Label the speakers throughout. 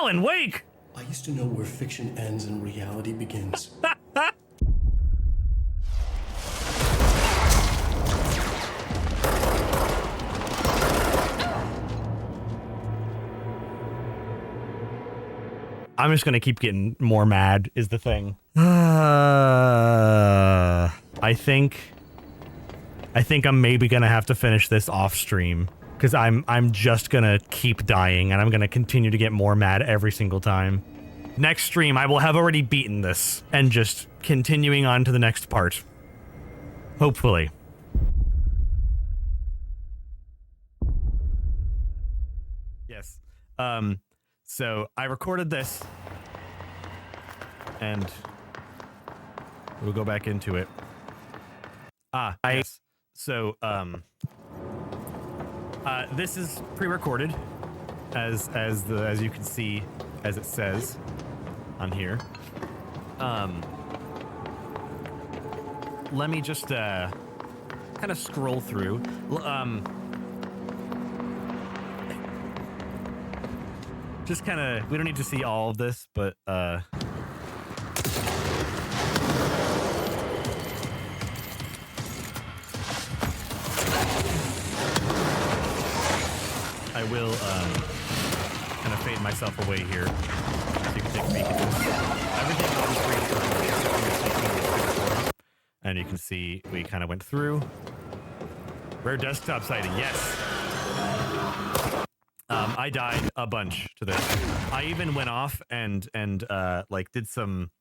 Speaker 1: Alan, wake!
Speaker 2: I used to know where fiction ends and reality begins.
Speaker 1: I'm just gonna keep getting more mad, is the thing. I think I'm maybe gonna have to finish this off stream, because I'm just gonna keep dying and I'm gonna continue to get more mad every single time. Next stream, I will have already beaten this and just continuing on to the next part. Hopefully. Yes. So I recorded this and we'll go back into it. Yes. So, this is pre-recorded as you can see, as it says on here. Let me just, kind of scroll through. Just kind of, we don't need to see all of this, but, I will, kind of fade myself away here, so you can take a peek at this. Everything goes free, and you can see we kind of went through. Rare desktop sighting, yes. I died a bunch to this. I even went off and like did some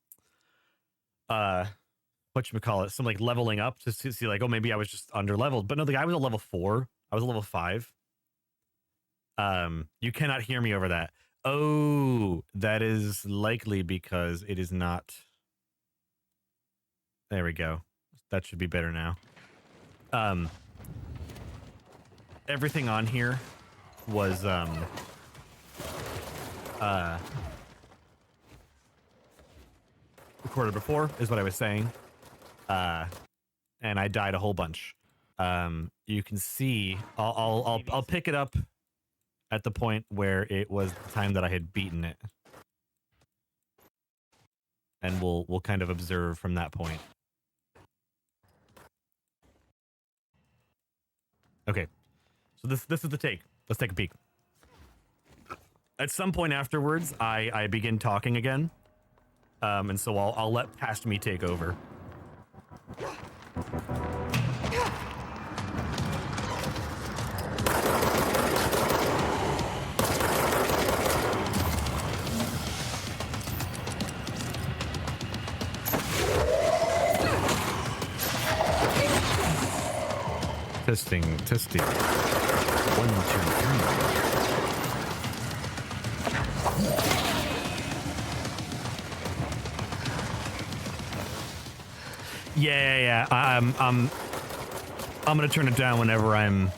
Speaker 1: whatchamacallit, some like leveling up just to see like, oh, maybe I was just under leveled. But no, the guy was a level 4. I was a level 5. You cannot hear me over that. Oh, that is likely because it is not. There we go. That should be better now. Everything on here was recorded before, is what I was saying. And I died a whole bunch. You can see I'll pick it up at the point where it was the time that I had beaten it. And we'll kind of observe from that point. Okay. So this is the take. Let's take a peek. At some point afterwards, I begin talking again. And so I'll let past me take over. Testing. 1, 2, 3. Yeah. I'm gonna turn it down whenever I'm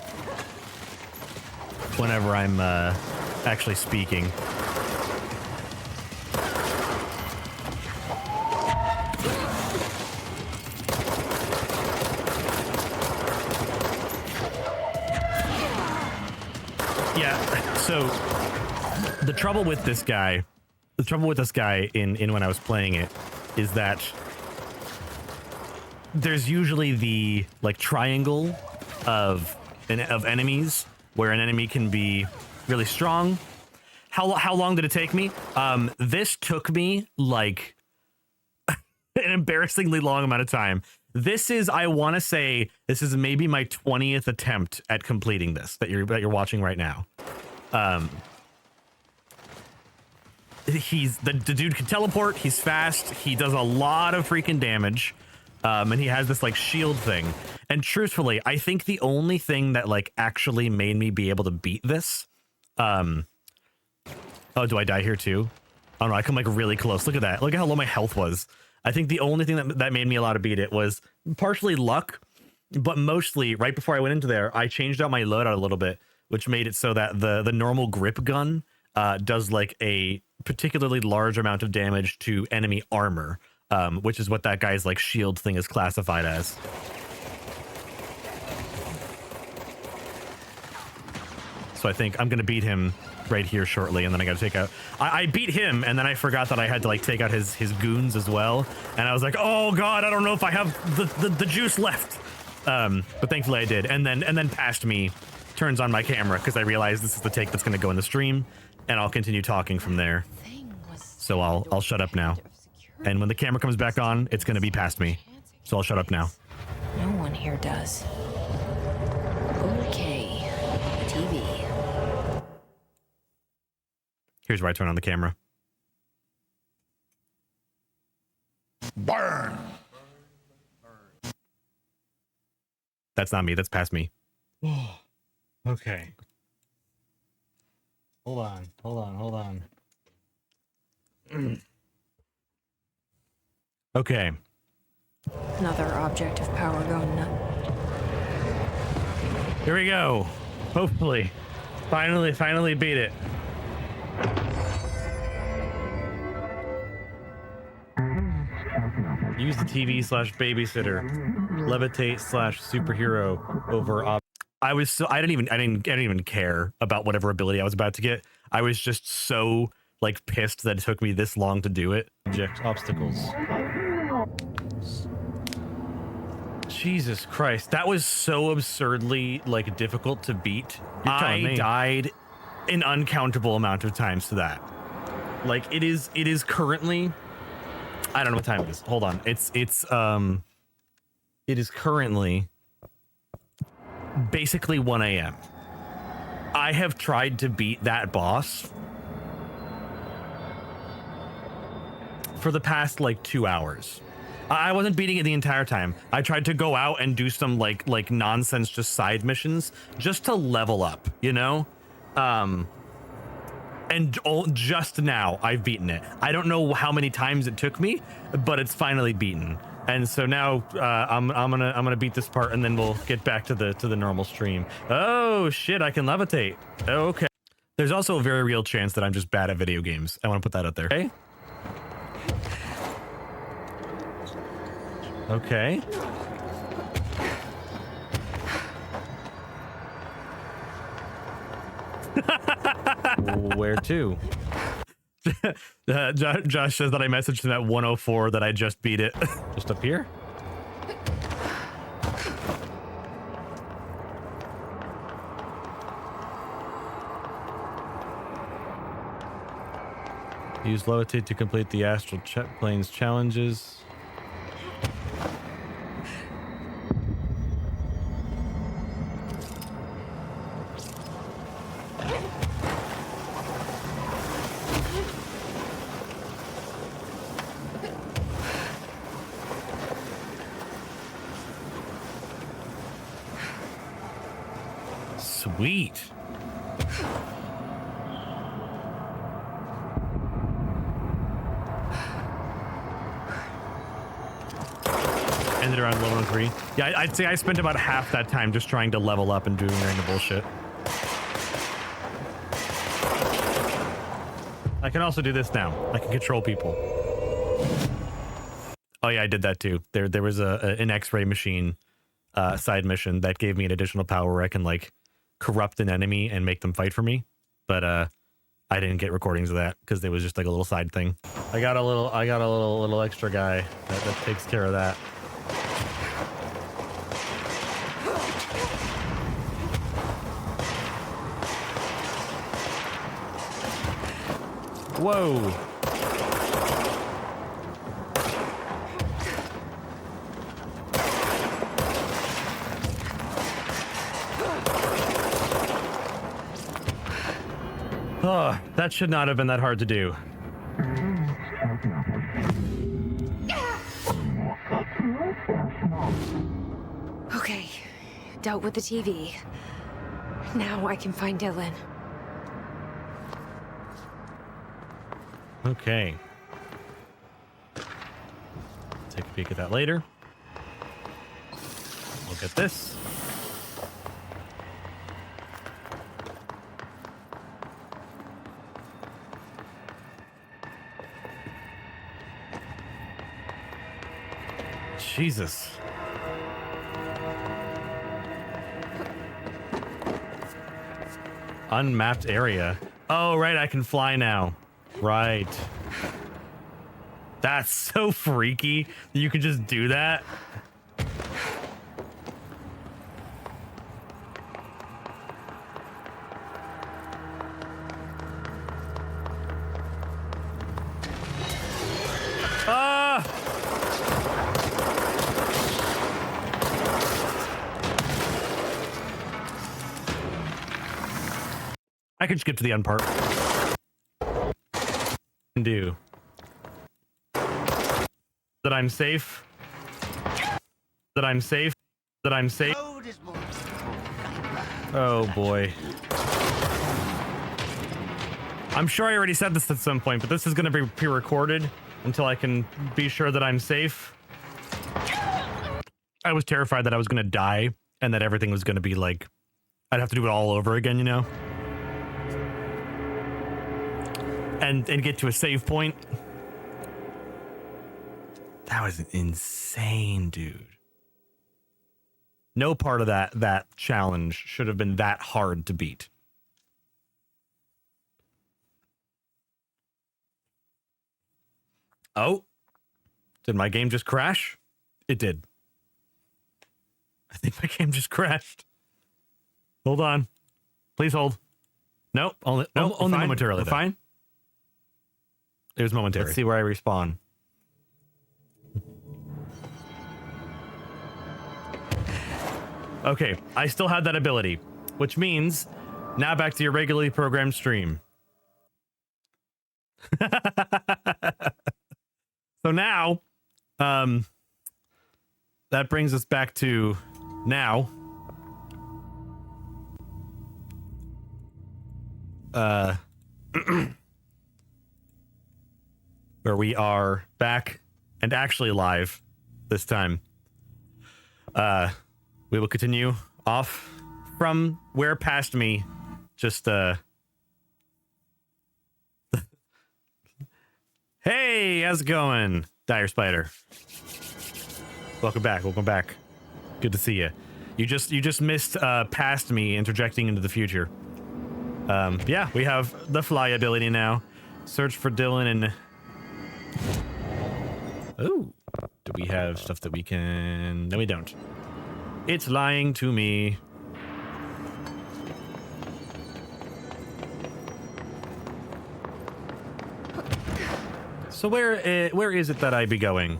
Speaker 1: actually speaking. So the trouble with this guy in when I was playing it is that there's usually the like triangle of enemies where an enemy can be really strong. How long did it take me? This took me like an embarrassingly long amount of time. This is, I want to say, this is maybe my 20th attempt at completing this that you're watching right now. He's the dude can teleport. He's fast. He does a lot of freaking damage. And he has this like shield thing. And truthfully, I think the only thing that like actually made me be able to beat this. Oh, do I die here too? Oh no, I come like really close. Look at that. Look at how low my health was. I think the only thing that made me allow to beat it was partially luck, but mostly right before I went into there, I changed out my loadout a little bit, which made it so that the normal grip gun does like a particularly large amount of damage to enemy armor, which is what that guy's like shield thing is classified as. So I think I'm gonna beat him right here shortly, and then I gotta take out... I beat him, and then I forgot that I had to like take out his goons as well. And I was like, oh god, I don't know if I have the juice left. But thankfully I did. And then past me turns on my camera because I realized this is the take that's gonna go in the stream, and I'll continue talking from there. So I'll shut up now. And when the camera comes back on, it's gonna be past me. So I'll shut up now.
Speaker 3: No one here does. Okay, TV.
Speaker 1: Here's where I turn on the camera.
Speaker 4: Burn!
Speaker 1: That's not me, that's past me.
Speaker 5: Okay. Hold on.
Speaker 1: Okay.
Speaker 3: Another object of power going nut.
Speaker 1: Here we go. Hopefully. Finally beat it. Use the TV / babysitter. Levitate / superhero over I didn't even care about whatever ability I was about to get. I was just so like pissed that it took me this long to do it. Object obstacles. Jesus Christ, that was so absurdly like difficult to beat. I died an uncountable amount of times to that. Like it is currently, I don't know what time it is. Hold on. It is currently basically 1 a.m. I have tried to beat that boss for the past like 2 hours. I wasn't beating it the entire time. I tried to go out and do some like nonsense, just side missions, just to level up, you know? And just now I've beaten it. I don't know how many times it took me, but it's finally beaten. And so now I'm gonna beat this part, and then we'll get back to the normal stream. Oh shit! I can levitate. Okay. There's also a very real chance that I'm just bad at video games. I want to put that out there. Okay. Okay. Where to? Josh says that I messaged him at 104 that I just beat it. Just up here? Use levitate to complete the astral planes challenges. Sweet. Ended around level 3. Yeah, I'd say I spent about half that time just trying to level up and doing random bullshit. I can also do this now. I can control people. Oh yeah, I did that too. There was an X-ray machine side mission that gave me an additional power where I can like corrupt an enemy and make them fight for me. But I didn't get recordings of that because it was just like a little side thing. I got a little extra guy that takes care of that. Whoa. Oh, that should not have been that hard to do.
Speaker 3: Okay, dealt with the TV. Now I can find Dylan.
Speaker 1: Okay. Take a peek at that later. Look at this. Jesus. Unmapped area. Oh, right, I can fly now. Right. That's so freaky. You can just do that. Ah! I could skip to the end part. Do. That I'm safe. That I'm safe. That I'm safe. Oh boy. I'm sure I already said this at some point, but this is going to be pre-recorded until I can be sure that I'm safe. I was terrified that I was going to die and that everything was going to be like, I'd have to do it all over again, you know? And get to a save point. That was insane, dude. No part of that challenge should have been that hard to beat. Oh, did my game just crash? It did. I think my game just crashed. Hold on. Please hold. Nope. Only momentarily. Fine. It was momentary. Let's see where I respawn. Okay, I still had that ability, which means now back to your regularly programmed stream. So now, that brings us back to now. Where we are back and actually live this time. We will continue off from where past me just Hey, how's it going? Dire Spider. Welcome back. Welcome back. Good to see you. You just missed past me interjecting into the future. Yeah, we have the fly ability now. Search for Dylan and oh, do we have stuff that we can? No, we don't. It's lying to me. So where is it that I be going?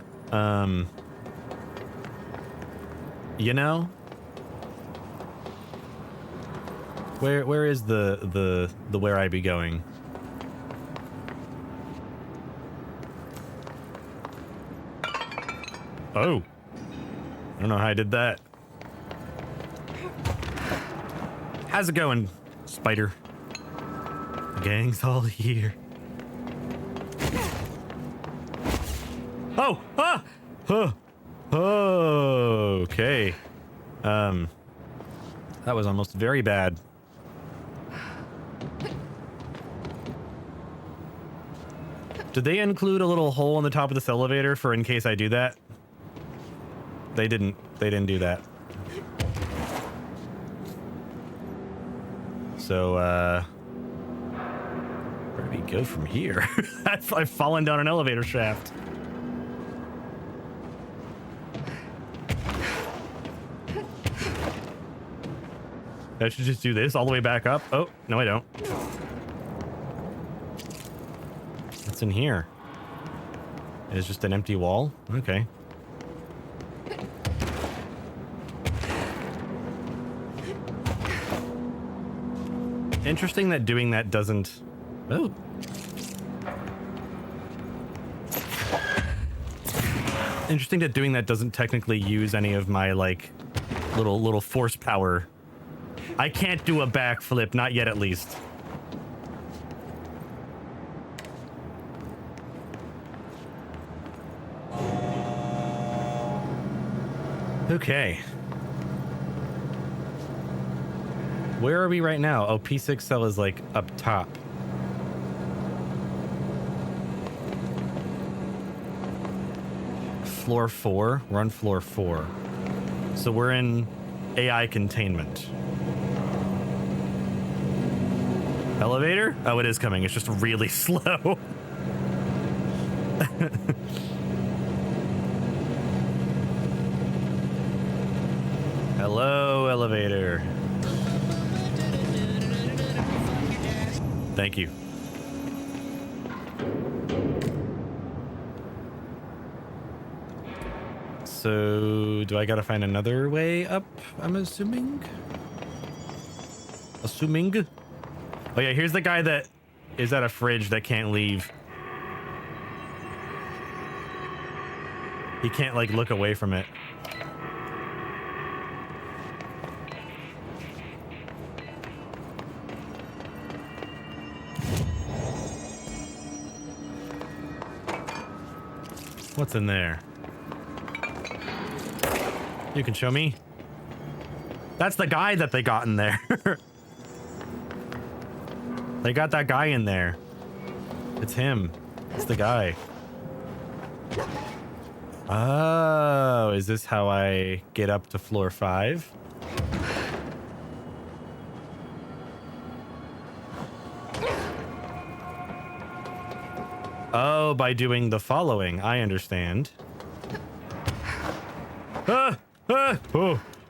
Speaker 1: You know? Where is the where I be going? Oh. I don't know how I did that. How's it going, Spider? The gang's all here. Oh! Ah! Huh. Oh, okay. That was almost very bad. Did they include a little hole in the top of this elevator for in case I do that? They didn't do that. So, where do we go from here? I've fallen down an elevator shaft. I should just do this all the way back up. Oh, no, I don't. What's in here? It's just an empty wall? Okay. Interesting that doing that doesn't... Oh. Interesting that doing that doesn't technically use any of my, like, little force power. I can't do a backflip, not yet at least. Okay. Where are we right now? Oh, P6 cell is like up top. Floor 4? We're on floor 4. So we're in AI containment. Elevator? Oh, it is coming. It's just really slow. Hello, elevator. Thank you. So, do I gotta find another way up? I'm assuming? Oh yeah, here's the guy that is at a fridge that can't leave. He can't, like, look away from it. What's in there? You can show me. That's the guy that they got in there. They got that guy in there. It's him. It's the guy. Oh, is this how I get up to floor 5? Oh, by doing the following. I understand. Oh,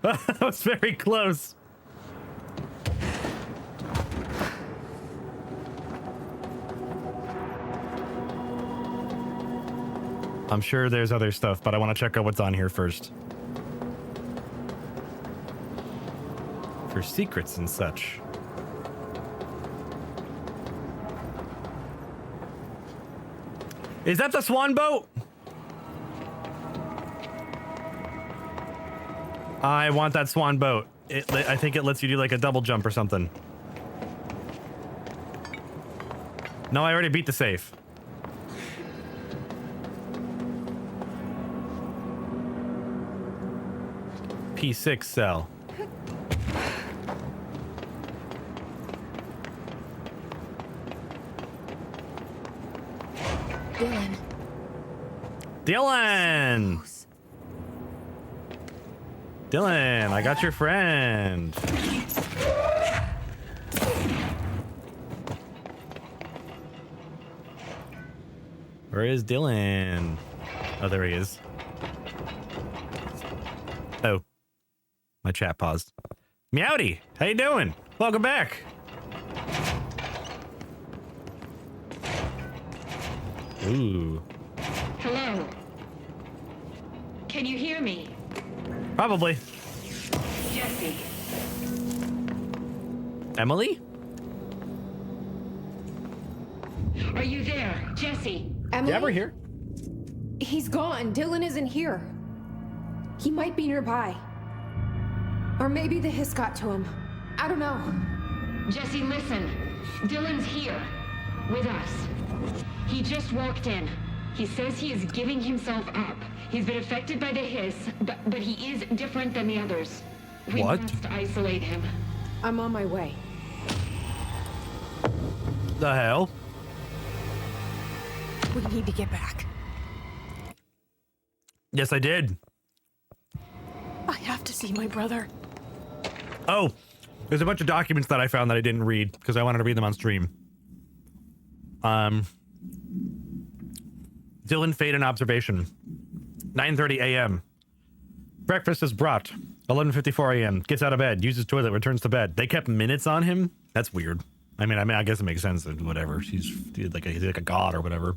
Speaker 1: that was very close. I'm sure there's other stuff, but I want to check out what's on here first. For secrets and such. Is that the swan boat? I want that swan boat. I think it lets you do like a double jump or something. No, I already beat the safe. P6 cell.
Speaker 3: Dylan.
Speaker 1: Dylan! Dylan, I got your friend. Where is Dylan? Oh, there he is. Oh. My chat paused. Meowdy, how you doing? Welcome back. Ooh.
Speaker 4: Hello. Can you hear me?
Speaker 1: Probably.
Speaker 4: Jesse.
Speaker 1: Emily?
Speaker 4: Are you there? Jesse.
Speaker 3: Emily?
Speaker 1: Yeah, we're here.
Speaker 3: He's gone. Dylan isn't here. He might be nearby. Or maybe the hiss got to him. I don't know.
Speaker 4: Jesse, listen. Dylan's here. With us. He just walked in. He says he is giving himself up. He's been affected by the hiss, but he is different than the others. We
Speaker 1: What?
Speaker 4: must isolate him.
Speaker 3: I'm on my way.
Speaker 1: The hell?
Speaker 3: We need to get back.
Speaker 1: Yes, I did.
Speaker 3: I have to see my brother.
Speaker 1: Oh, there's a bunch of documents that I found that I didn't read because I wanted to read them on stream. Dylan Fade and Observation. 9:30 a.m. Breakfast is brought. 11:54 a.m. Gets out of bed, uses toilet, returns to bed. They kept minutes on him. That's weird. I mean, I guess it makes sense. Whatever. He's like a god or whatever.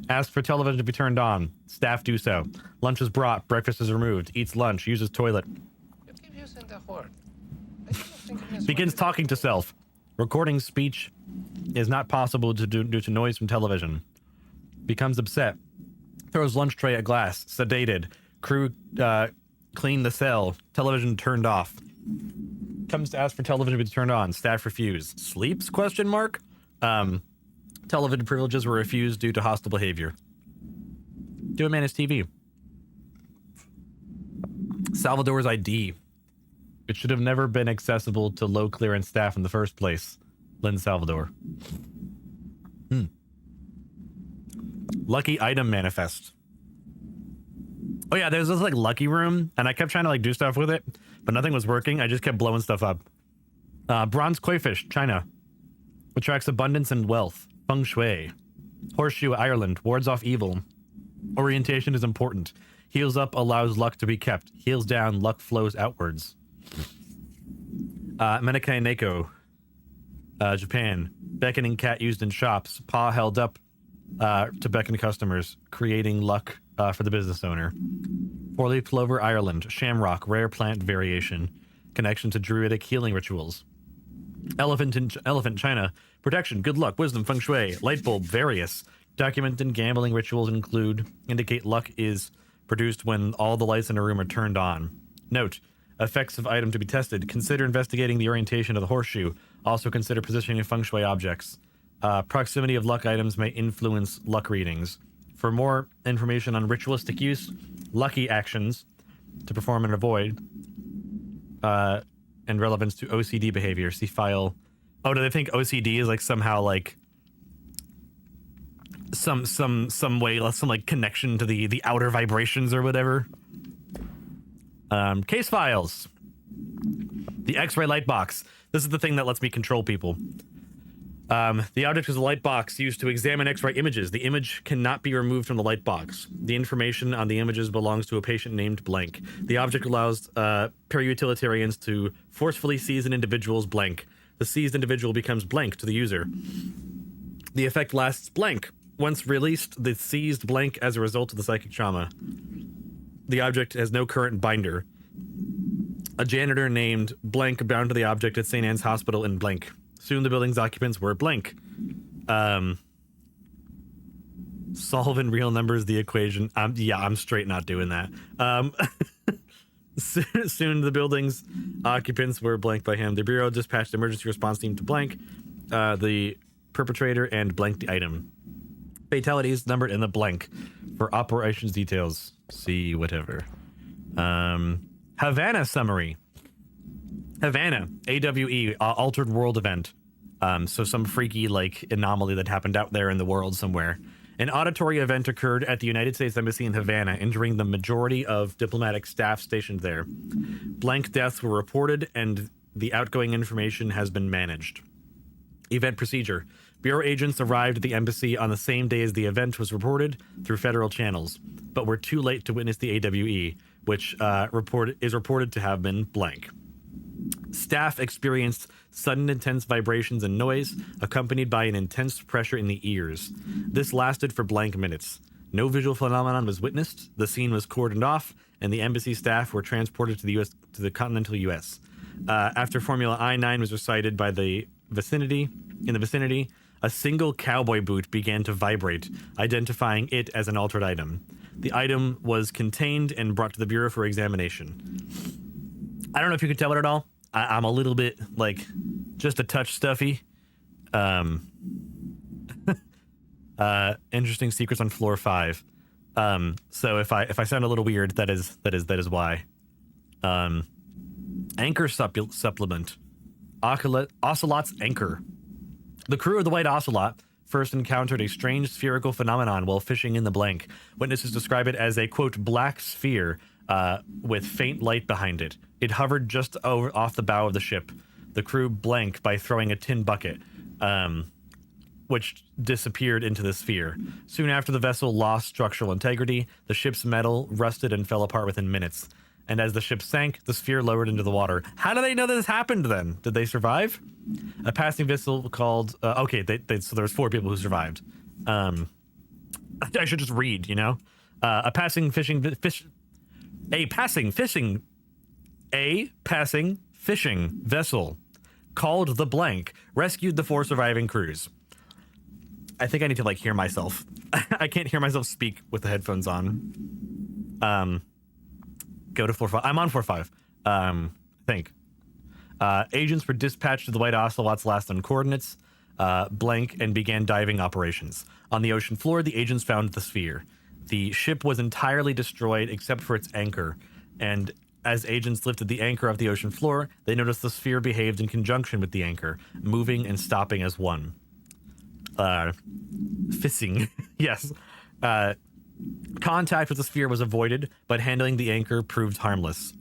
Speaker 1: Asked for television to be turned on. Staff do so. Lunch is brought. Breakfast is removed. Eats lunch. Uses toilet. Begins talking to self. Recording speech is not possible due to noise from television. Becomes upset. Throws lunch tray at glass. Sedated. Crew clean the cell. Television turned off. Comes to ask for television to be turned on. Staff refuse. Sleeps? Question mark. Television privileges were refused due to hostile behavior. Do a man his TV. Salvador's ID. It should have never been accessible to low clearance staff in the first place. Lynn Salvador. Lucky item manifest. Oh yeah, there's this like lucky room, and I kept trying to like do stuff with it, but nothing was working. I just kept blowing stuff up. Bronze Koi-fish, China. Attracts abundance and wealth. Feng Shui. Horseshoe, Ireland. Wards off evil. Orientation is important. Heals up, allows luck to be kept. Heals down, luck flows outwards. Menakai Neko. Japan. Beckoning cat used in shops. Paw held up to beckon customers. Creating luck for the business owner. Four-leaf clover, Ireland. Shamrock, rare plant variation. Connection to druidic healing rituals. Elephant, China. Protection, good luck, wisdom, feng shui. Light bulb, various. Documented gambling rituals indicate luck is produced when all the lights in a room are turned on. Note, effects of item to be tested. Consider investigating the orientation of the horseshoe. Also consider positioning of feng shui objects. Proximity of luck items may influence luck readings. For more information on ritualistic use, lucky actions to perform and avoid, and relevance to OCD behavior, see file. Oh, do they think OCD is like somehow like some way, some like connection to the outer vibrations or whatever? Case files. The X-ray light box. This is the thing that lets me control people. The object is a light box used to examine X-ray images. The image cannot be removed from the light box. The information on the images belongs to a patient named blank. The object allows para-utilitarians to forcefully seize an individual's blank. The seized individual becomes blank to the user. The effect lasts blank. Once released, the seized blank as a result of the psychic trauma. The object has no current binder. A janitor named blank bound to the object at St. Anne's Hospital in blank. Soon the building's occupants were blank. Solve in real numbers the equation. Yeah, I'm straight not doing that. Soon the building's occupants were blank by him. The Bureau dispatched emergency response team to blank the perpetrator and blank the item. Fatalities numbered in the blank. For operations details, see whatever. Havana summary. Havana, AWE, Altered World event. So some freaky, like, anomaly that happened out there in the world somewhere. An auditory event occurred at the United States Embassy in Havana, injuring the majority of diplomatic staff stationed there. Blank deaths were reported, and the outgoing information has been managed. Event procedure. Bureau agents arrived at the embassy on the same day as the event was reported through federal channels, but were too late to witness the AWE, which is reported to have been blank. Staff experienced sudden intense vibrations and noise, accompanied by an intense pressure in the ears. This lasted for blank minutes. No visual phenomenon was witnessed, the scene was cordoned off, and the embassy staff were transported to the continental US. After Formula I-9 was recited in the vicinity, a single cowboy boot began to vibrate, identifying it as an altered item. The item was contained and brought to the Bureau for examination. I don't know if you could tell it at all. I'm a little bit, like, just a touch stuffy. Interesting secrets on floor 5. So if I sound a little weird, that is why. Anchor supplement. Ocelot's anchor. The crew of the White Ocelot first encountered a strange spherical phenomenon while fishing in the blank. Witnesses describe it as a, quote, black sphere with faint light behind it. It hovered just off the bow of the ship. The crew blank by throwing a tin bucket, which disappeared into the sphere. Soon after, the vessel lost structural integrity. The ship's metal rusted and fell apart within minutes. And as the ship sank, the sphere lowered into the water. How do they know this happened then? Did they survive? A passing vessel called... so there was 4 people who survived. I should just read, you know? A passing fishing vessel called the Blank rescued the 4 surviving crews. I think I need to, like, hear myself. I can't hear myself speak with the headphones on. Go to 4-5. I'm on 4-5. I think. Agents were dispatched to the White Ocelot's last known coordinates, blank, and began diving operations. On the ocean floor, the agents found the sphere. The ship was entirely destroyed except for its anchor, and as agents lifted the anchor off the ocean floor, they noticed the sphere behaved in conjunction with the anchor, moving and stopping as one. Fissing. Yes. Contact with the sphere was avoided, but handling the anchor proved harmless.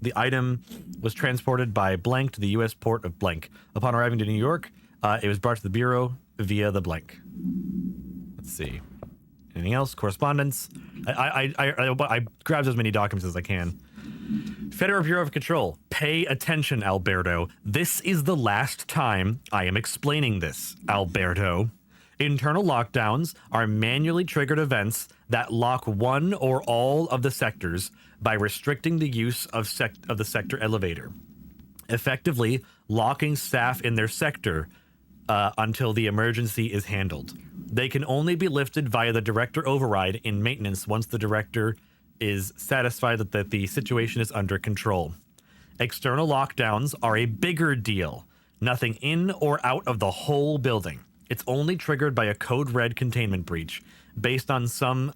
Speaker 1: The item was transported by blank to the U.S. port of blank. Upon arriving to New York, it was brought to the Bureau via the blank. Let's see. Anything else? Correspondence? I grabbed as many documents as I can. Federal Bureau of Control. Pay attention, Alberto. This is the last time I am explaining this, Alberto. Internal lockdowns are manually triggered events that lock one or all of the sectors by restricting the use of the sector elevator, effectively locking staff in their sector until the emergency is handled. They can only be lifted via the director override in maintenance once the director is satisfied that the situation is under control. External lockdowns are a bigger deal. Nothing in or out of the whole building. It's only triggered by a code red containment breach based on some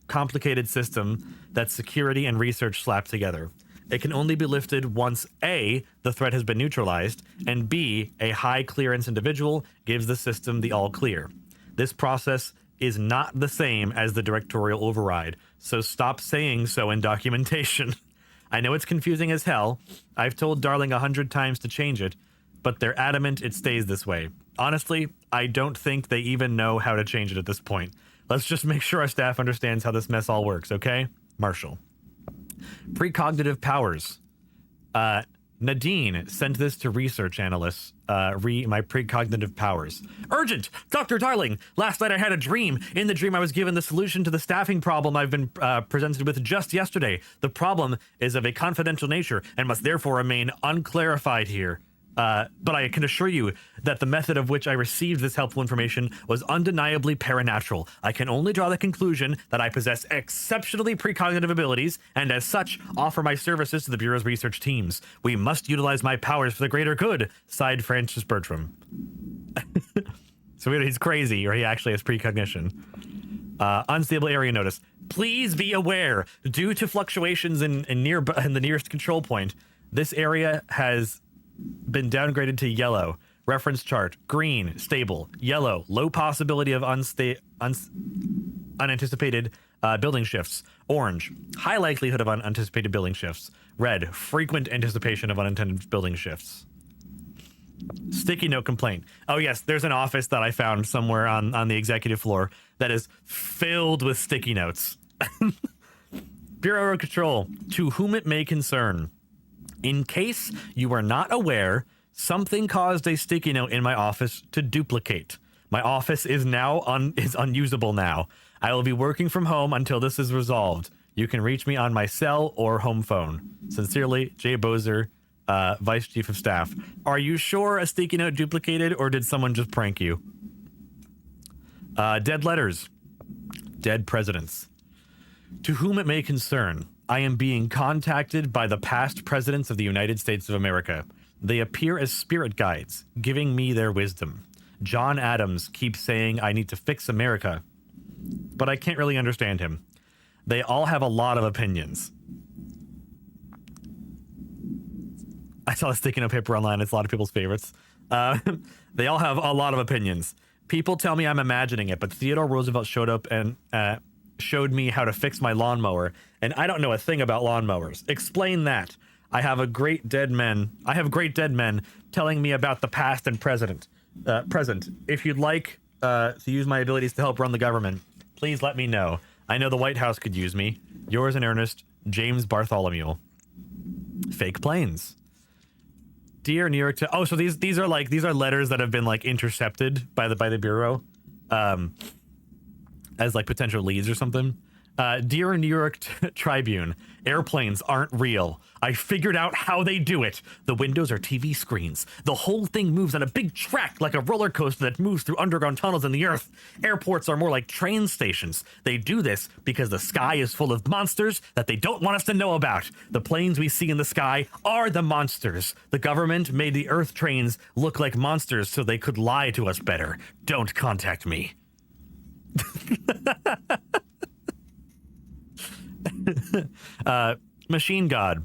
Speaker 1: complicated system that security and research slap together. It can only be lifted once A, the threat has been neutralized, and B, a high clearance individual gives the system the all clear. This process is not the same as the directorial override, so stop saying so in documentation. I know it's confusing as hell. I've told Darling 100 times to change it, but they're adamant it stays this way. Honestly, I don't think they even know how to change it at this point. Let's just make sure our staff understands how this mess all works, okay? Marshall. Precognitive powers. Nadine sent this to research analysts. My precognitive powers. Urgent! Dr. Darling! Last night I had a dream. In the dream I was given the solution to the staffing problem I've been presented with just yesterday. The problem is of a confidential nature and must therefore remain unclarified here. But I can assure you that the method of which I received this helpful information was undeniably paranatural. I can only draw the conclusion that I possess exceptionally precognitive abilities, and as such, offer my services to the Bureau's research teams. We must utilize my powers for the greater good, sighed Francis Bertram. So either he's crazy, or he actually has precognition. Unstable area notice. Please be aware, due to fluctuations in the nearest control point, this area has been downgraded to yellow. Reference chart: green, stable; yellow, low possibility of unanticipated building shifts; orange, high likelihood of unanticipated building shifts; red, frequent anticipation of unintended building shifts. Sticky note complaint. Oh yes, there's an office that I found somewhere on the executive floor that is filled with sticky notes. Bureau of Control, to whom it may concern. In case you are not aware, something caused a sticky note in my office to duplicate. My office is now unusable now. I will be working from home until this is resolved. You can reach me on my cell or home phone. Sincerely, Jay Bozer, Vice Chief of Staff. Are you sure a sticky note duplicated, or did someone just prank you? Dead letters. Dead presidents. To whom it may concern, I am being contacted by the past presidents of the United States of America. They appear as spirit guides, giving me their wisdom. John Adams keeps saying I need to fix America, but I can't really understand him. They all have a lot of opinions. I saw the sticky note paper online. It's a lot of people's favorites. They all have a lot of opinions. People tell me I'm imagining it, but Theodore Roosevelt showed up and showed me how to fix my lawnmower, and I don't know a thing about lawnmowers. Explain that. I have great dead men telling me about the past and present. If you'd like to use my abilities to help run the government, please let me know. I know the White House could use me. Yours in earnest, James Bartholomew. Fake planes. Dear New York. Oh, so these are letters that have been like intercepted by the Bureau, as like potential leads or something. Dear New York Tribune, airplanes aren't real. I figured out how they do it. The windows are TV screens. The whole thing moves on a big track like a roller coaster that moves through underground tunnels in the earth. Airports are more like train stations. They do this because the sky is full of monsters that they don't want us to know about. The planes we see in the sky are the monsters. The government made the earth trains look like monsters so they could lie to us better. Don't contact me. Machine God.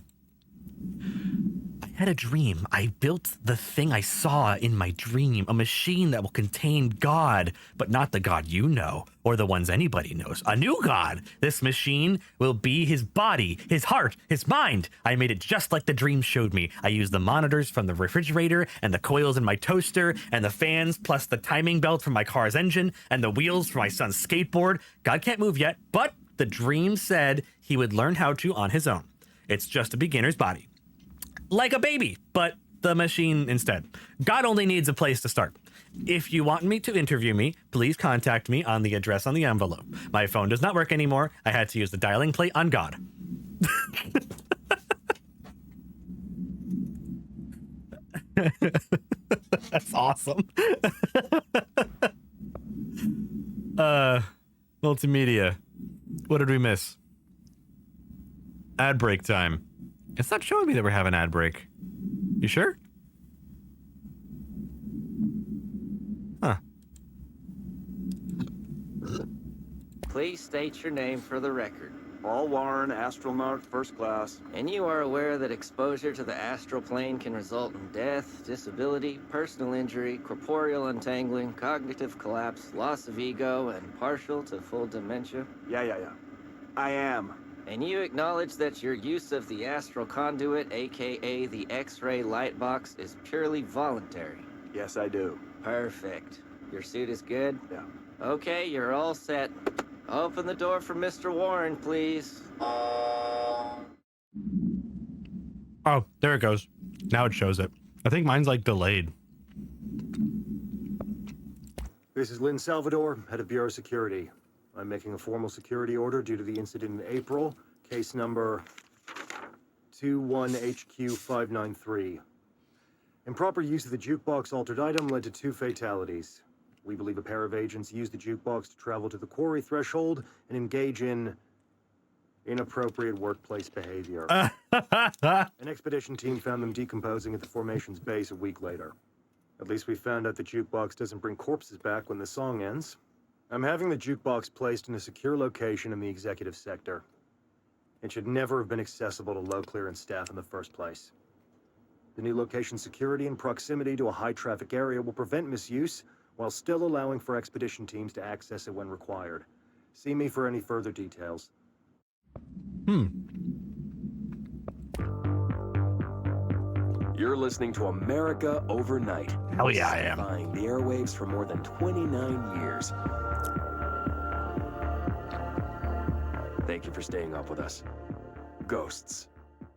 Speaker 1: I had a dream. I built the thing I saw in my dream, a machine that will contain God, but not the God you know, or the ones anybody knows. A new God. This machine will be his body, his heart, his mind. I made it just like the dream showed me. I used the monitors from the refrigerator and the coils in my toaster and the fans, plus the timing belt from my car's engine and the wheels for my son's skateboard. God can't move yet, but the dream said he would learn how to on his own. It's just a beginner's body. Like a baby, but the machine instead. God only needs a place to start. If you want me to interview me, please contact me on the address on the envelope. My phone does not work anymore. I had to use the dialing plate on God. That's awesome. Multimedia. What did we miss? Ad break time. It's not showing me that we're having ad break. You sure? Huh.
Speaker 6: Please state your name for the record.
Speaker 7: Paul Warren, astronaut, first class.
Speaker 6: And you are aware that exposure to the astral plane can result in death, disability, personal injury, corporeal untangling, cognitive collapse, loss of ego, and partial to full dementia?
Speaker 7: Yeah. I am.
Speaker 6: And you acknowledge that your use of the astral conduit, aka the X-ray light box, is purely voluntary?
Speaker 7: Yes, I do.
Speaker 6: Perfect. Your suit is good?
Speaker 7: Yeah.
Speaker 6: Okay, you're all set. Open the door for Mr. Warren, please.
Speaker 1: Oh, there it goes. Now it shows it. I think mine's like delayed.
Speaker 8: This is Lynn Salvador, head of Bureau Security. I'm making a formal security order due to the incident in April, case number 21HQ593. Improper use of the jukebox altered item led to 2 fatalities. We believe a pair of agents used the jukebox to travel to the quarry threshold and engage in inappropriate workplace behavior. An expedition team found them decomposing at the formation's base a week later. At least we found out the jukebox doesn't bring corpses back when the song ends. I'm having the jukebox placed in a secure location in the executive sector. It should never have been accessible to low clearance staff in the first place. The new location's security and proximity to a high traffic area will prevent misuse while still allowing for expedition teams to access it when required. See me for any further details.
Speaker 9: You're listening to America Overnight.
Speaker 1: Hell yeah, I am.
Speaker 9: Defying the airwaves for more than 29 years. Thank you for staying up with us. Ghosts.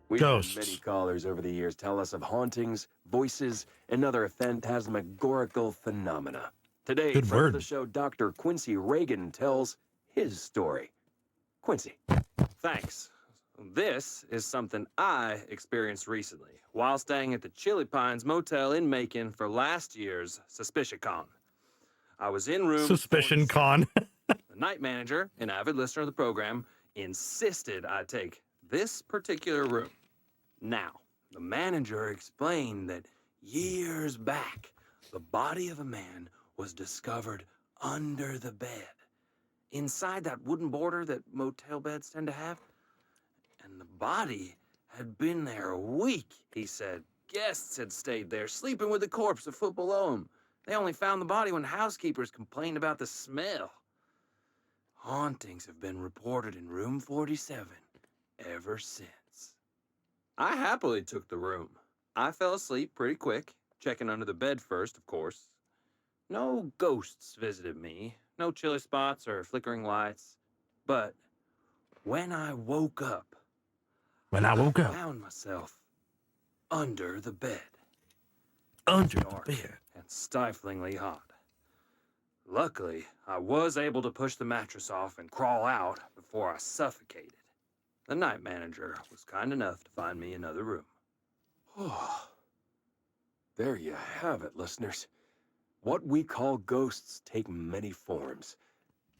Speaker 9: We've had many callers over the years tell us of hauntings, voices, and other phantasmagorical phenomena. Today, friend of the show, Dr. Quincy Reagan tells his story. Quincy.
Speaker 10: Thanks. This is something I experienced recently while staying at the Chili Pines Motel in Macon for last year's SuspicionCon. I was in room
Speaker 1: SuspicionCon.
Speaker 10: The night manager, an avid listener of the program, insisted I take this particular room. Now, the manager explained that years back, the body of a man was discovered under the bed, inside that wooden border that motel beds tend to have. And the body had been there a week, he said. Guests had stayed there, sleeping with the corpse a foot below them. They only found the body when housekeepers complained about the smell. Hauntings have been reported in room 47 ever since. I happily took the room. I fell asleep pretty quick, checking under the bed first, of course. No ghosts visited me, no chilly spots or flickering lights. But when I woke up, I found myself under the bed.
Speaker 1: Under
Speaker 10: Dark
Speaker 1: the bed.
Speaker 10: And stiflingly hot. Luckily, I was able to push the mattress off and crawl out before I suffocated. The night manager was kind enough to find me another room.
Speaker 9: Oh, there you have it, listeners. What we call ghosts take many forms.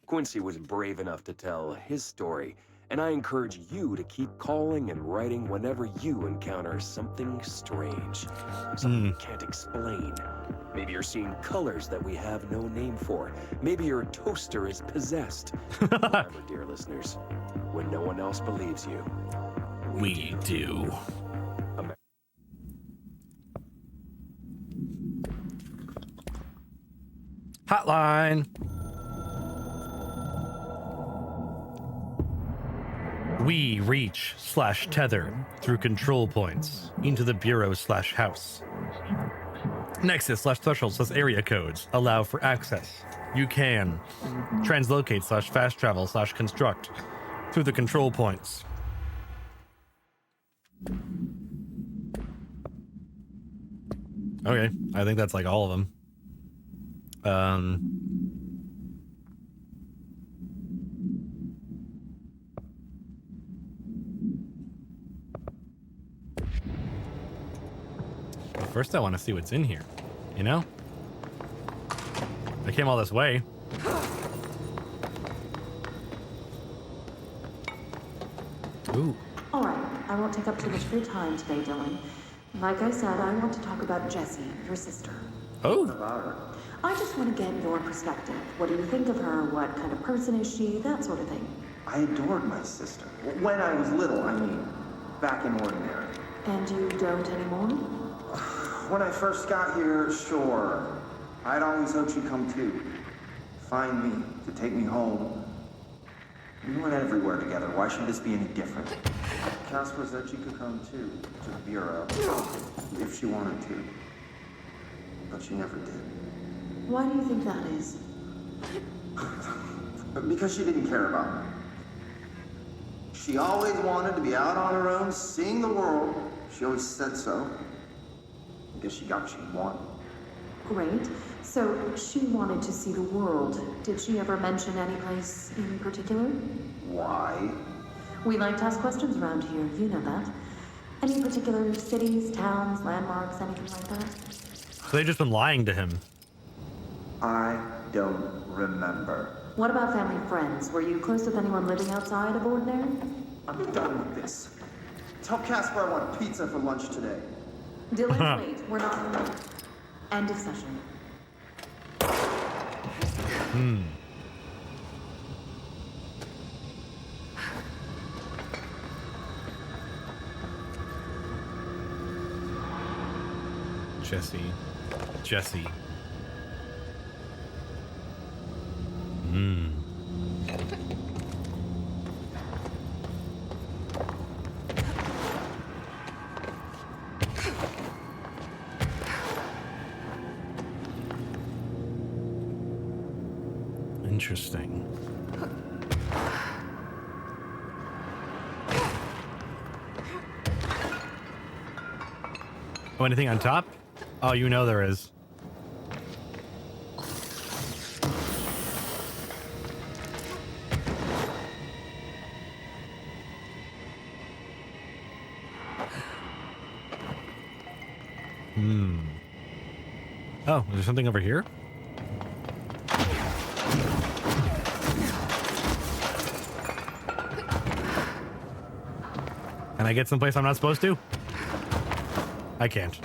Speaker 9: Quincy was brave enough to tell his story, and I encourage you to keep calling and writing whenever you encounter something strange, something you can't explain. Maybe you're seeing colors that we have no name for. Maybe your toaster is possessed. Remember, dear listeners, when no one else believes you,
Speaker 1: we do. Hotline. We reach/tether through control points into the bureau/house. Nexus/threshold/area codes allow for access. You can translocate/fast travel/construct through the control points. Okay, I think that's like all of them. But first I want to see what's in here, you know? I came all this way. Ooh.
Speaker 11: All right, I won't take up too much of your time today, Dylan. Like I said, I want to talk about Jessie, your sister.
Speaker 1: Oh.
Speaker 11: I just want to get your perspective. What do you think of her? What kind of person is she? That sort of thing.
Speaker 12: I adored my sister. When I was little, I mean. Back in Ordinary.
Speaker 11: And you don't anymore?
Speaker 12: When I first got here, sure. I'd always hoped she'd come too. Find me, to take me home. We went everywhere together. Why should this be any different? Casper said she could come too, to the Bureau. If she wanted to. But she never did.
Speaker 11: Why do you think that is?
Speaker 12: Because she didn't care about me. She always wanted to be out on her own, seeing the world. She always said so. I guess she got what she wanted.
Speaker 11: Great. So she wanted to see the world. Did she ever mention any place in particular?
Speaker 12: Why?
Speaker 11: We like to ask questions around here. You know that. Any particular cities, towns, landmarks, anything like that?
Speaker 1: So they've just been lying to him.
Speaker 12: I don't remember.
Speaker 11: What about family and friends? Were you close with anyone living outside of Ordinary?
Speaker 12: I'm done with this. Tell Casper I want pizza for lunch today.
Speaker 11: Dylan, wait. We're not... End of session.
Speaker 1: Jessie. Interesting. Oh, anything on top? Oh, you know there is. Oh, is there something over here? Can I get someplace I'm not supposed to? I can't.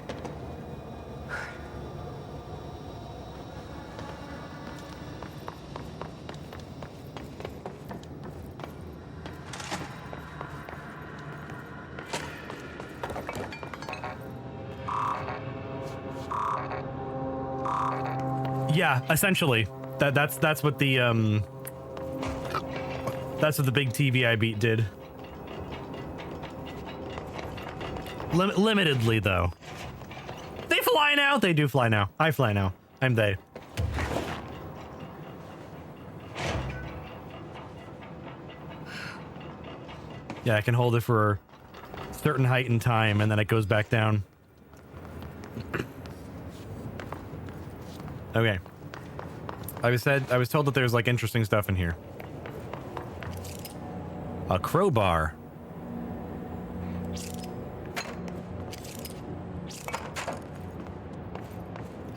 Speaker 1: Yeah, essentially. That's what the that's what the big TV I beat did. Limitedly though. They fly now. They do fly now. I fly now. I'm they. Yeah, I can hold it for a certain height and time, and then it goes back down. Okay. I was told that there's like interesting stuff in here. A crowbar.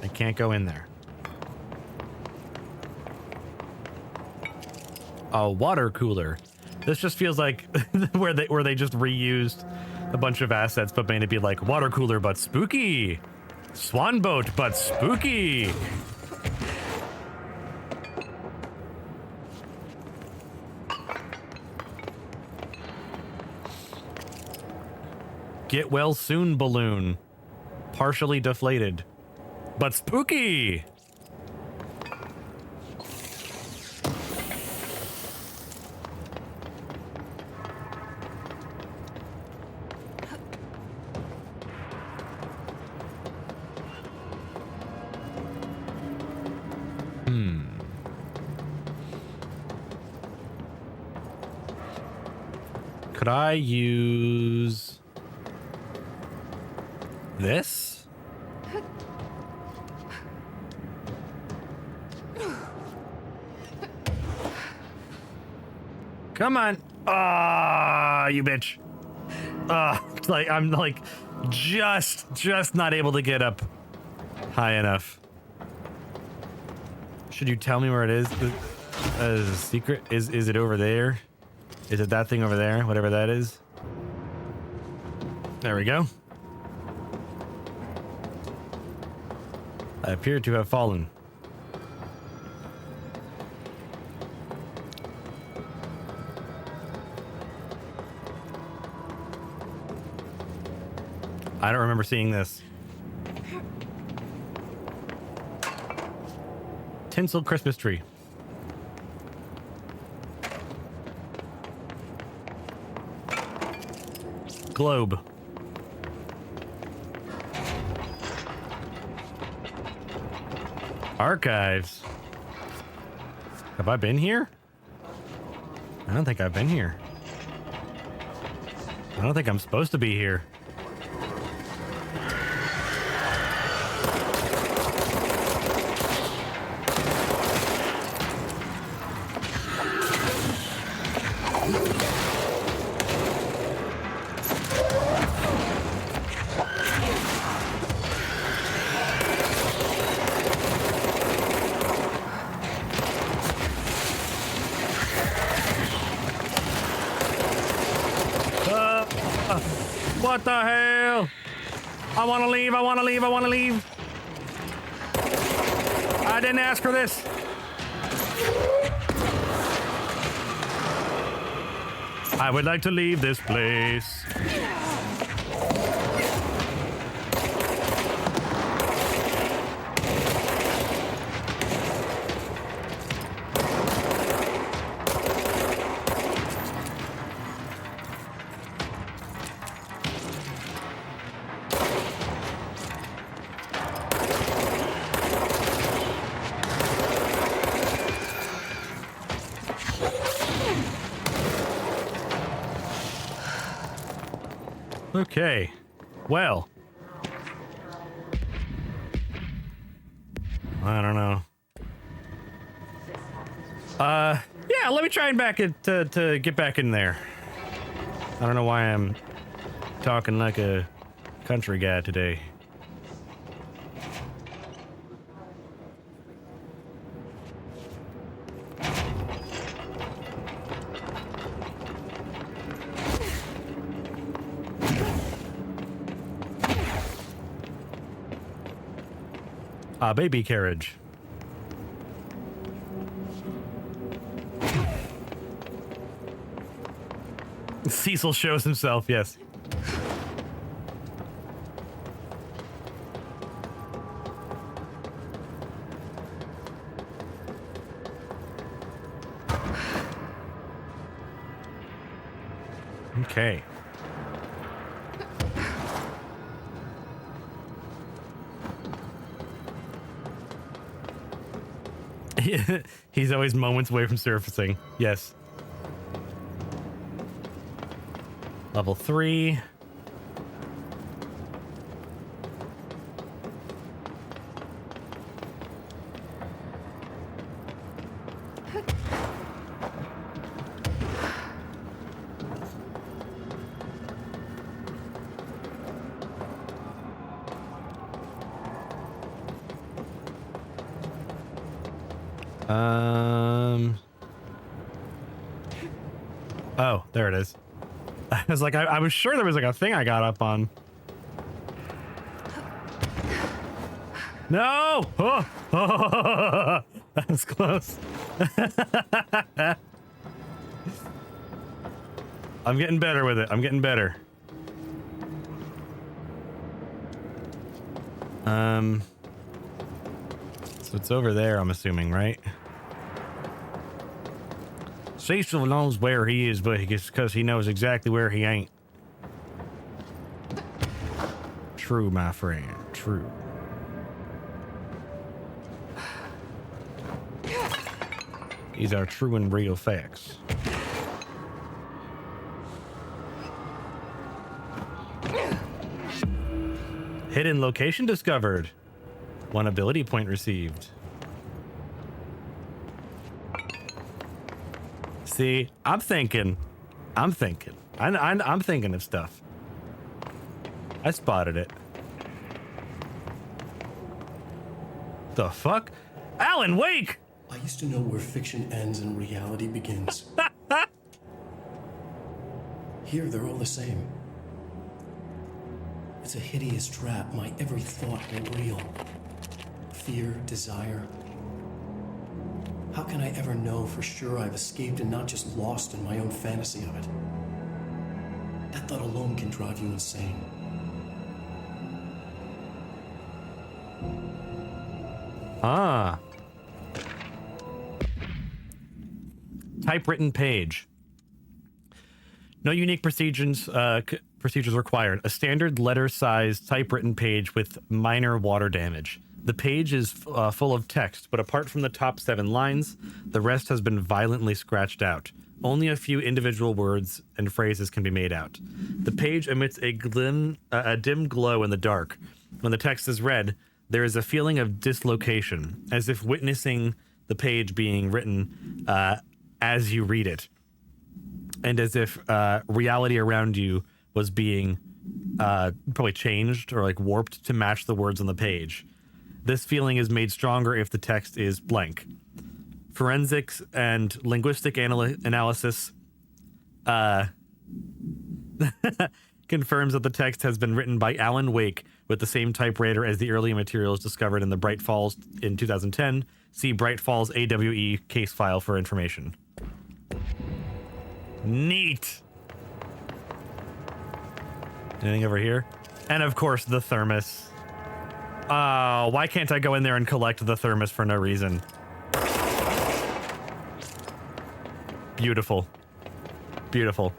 Speaker 1: I can't go in there. A water cooler. This just feels like where they just reused a bunch of assets, but made it be like water cooler but spooky. Swan boat but spooky. Get well soon balloon. Partially deflated. But spooky! Could I use this? Come on. Ah, you bitch. Like I'm like just not able to get up high enough. Should you tell me where it is? As a secret? Is it over there? Is it that thing over there? Whatever that is. There we go. I appear to have fallen. I don't remember seeing this. Tinsel Christmas tree. Globe. Archives. Have I been here? I don't think I've been here. I don't think I'm supposed to be here. What the hell? I want to leave. I want to leave. I want to leave. I didn't ask for this. I would like to leave this place. Okay, well, I don't know. Yeah, let me try and to get back in there. I don't know why I'm talking like a country guy today. A baby carriage. Cecil shows himself, yes. Okay. He's always moments away from surfacing. Yes. Level 3. Oh, there it is. I was like, I was sure there was like a thing I got up on. No! Oh! Oh! That was close. I'm getting better with it. I'm getting better. So it's over there, I'm assuming, right? Cecil knows where he is, but it's because he knows exactly where he ain't. True, my friend. True. These are true and real facts. Hidden location discovered. 1 ability point received. See, I'm thinking. I'm thinking of stuff. I spotted it. The fuck? Alan, wake!
Speaker 2: I used to know where fiction ends and reality begins. Here, they're all the same. It's a hideous trap, my every thought made real. Fear, desire. How can I ever know for sure I've escaped and not just lost in my own fantasy of it? That thought alone can drive you insane.
Speaker 1: Ah. Typewritten page. No unique procedures required. A standard letter-sized typewritten page with minor water damage. The page is full of text, but apart from the top 7 lines, the rest has been violently scratched out. Only a few individual words and phrases can be made out. The page emits a dim glow in the dark. When the text is read, there is a feeling of dislocation, as if witnessing the page being written as you read it, and as if reality around you was being probably changed or like warped to match the words on the page. This feeling is made stronger if the text is blank. Forensics and linguistic analysis confirms that the text has been written by Alan Wake with the same typewriter as the early materials discovered in the Bright Falls in 2010. See Bright Falls AWE case file for information. Neat. Anything over here? And of course, the thermos. Why can't I go in there and collect the thermos for no reason? Beautiful. Beautiful.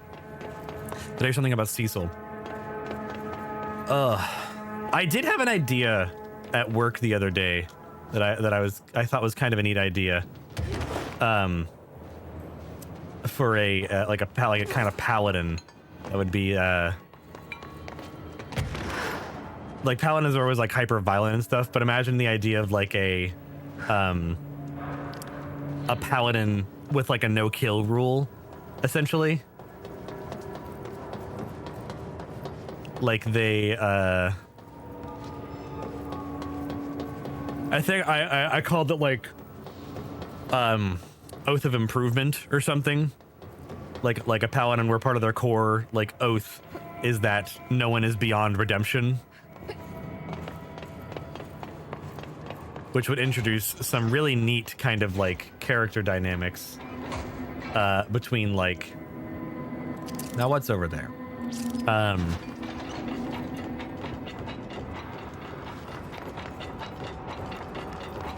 Speaker 1: Did I hear something about Cecil? I did have an idea at work the other day that I thought was kind of a neat idea. For a like a kind of paladin that would be like paladins are always like hyper violent and stuff, but imagine the idea of like a paladin with like a no kill rule, essentially. Like they I think I called it like Oath of Improvement or something. Like a paladin where part of their core like oath is that no one is beyond redemption. Which would introduce some really neat kind of like character dynamics between like, now what's over there?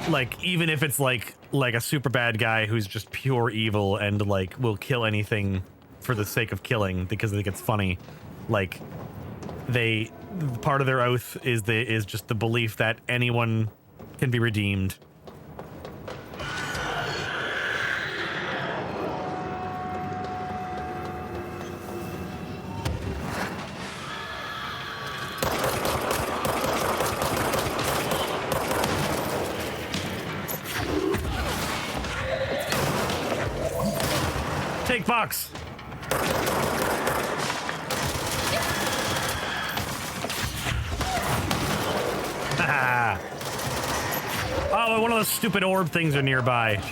Speaker 1: Like even if it's like a super bad guy who's just pure evil and like will kill anything for the sake of killing because they think it's funny, like part of their oath is just the belief that anyone can be redeemed. Take box. Haha. Oh, one of those stupid orb things are nearby.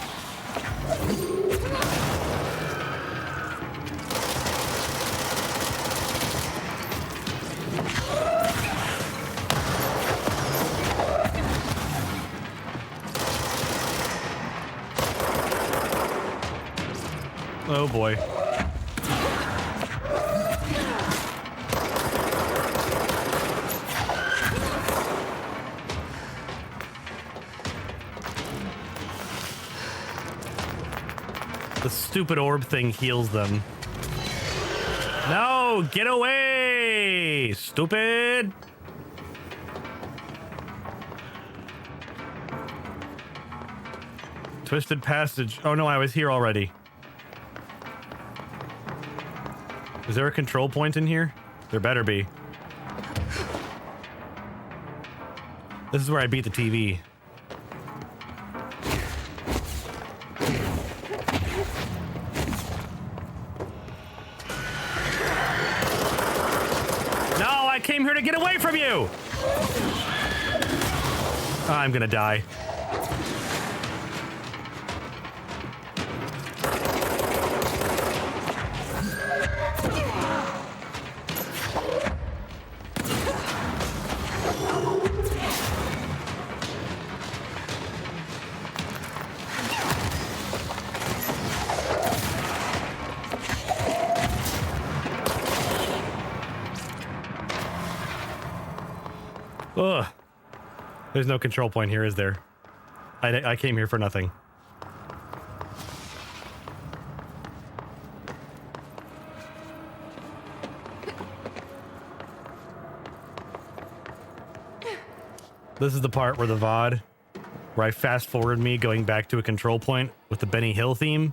Speaker 1: Oh boy. The stupid orb thing heals them. No, get away, stupid. Twisted passage. Oh no, I was here already. Is there a control point in here? There better be. This is where I beat the TV. No, I came here to get away from you! I'm gonna die. Ugh. There's no control point here, is there? I came here for nothing. This is the part where the VOD, where I fast forward me going back to a control point with the Benny Hill theme.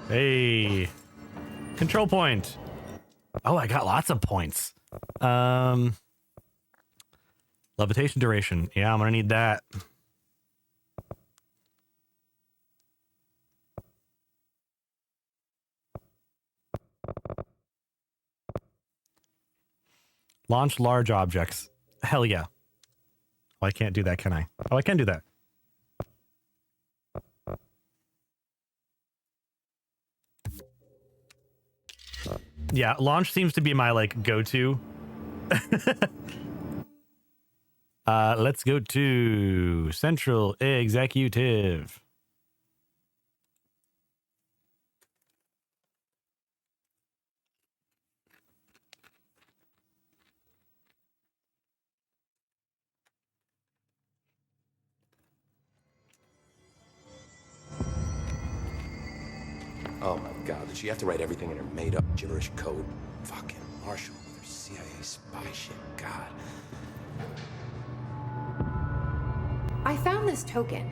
Speaker 1: Hey, control point. Oh, I got lots of points. Levitation duration. Yeah, I'm gonna need that. Launch large objects. Hell yeah. Oh, I can't do that, can I? Oh, I can do that. Yeah, launch seems to be my, like, go-to. Let's go to Central Executive.
Speaker 9: Oh my god, did she have to write everything in her made-up gibberish code? Fucking Marshall with her CIA spy shit, god.
Speaker 3: I found this token.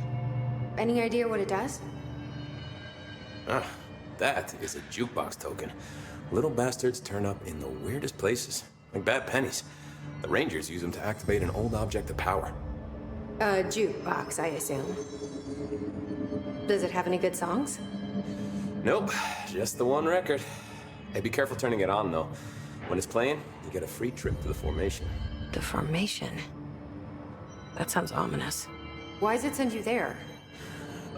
Speaker 3: Any idea what it does?
Speaker 9: Ah, that is a jukebox token. Little bastards turn up in the weirdest places, like bad pennies. The Rangers use them to activate an old object of power.
Speaker 3: A jukebox, I assume. Does it have any good songs?
Speaker 9: Nope, just the one record. Hey, be careful turning it on, though. When it's playing, you get a free trip to the formation.
Speaker 3: The formation? That sounds ominous. Why does it send you there?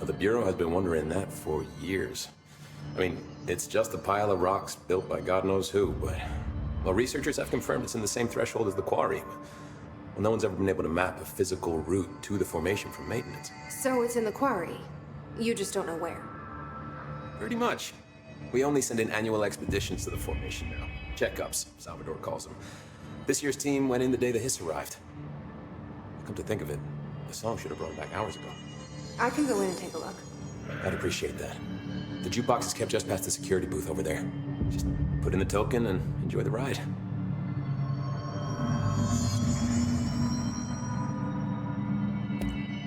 Speaker 9: The Bureau has been wondering that for years. I mean, it's just a pile of rocks built by God knows who, but... Well, researchers have confirmed it's in the same threshold as the quarry. Well, no one's ever been able to map a physical route to the formation from maintenance.
Speaker 3: So it's in the quarry. You just don't know where.
Speaker 9: Pretty much. We only send in annual expeditions to the formation now. Checkups, Salvador calls them. This year's team went in the day the hiss arrived. Come to think of it, the song should have brought back hours ago.
Speaker 3: I can go in and take a look.
Speaker 9: I'd appreciate that. The jukebox is kept just past the security booth over there. Just put in the token and enjoy the ride.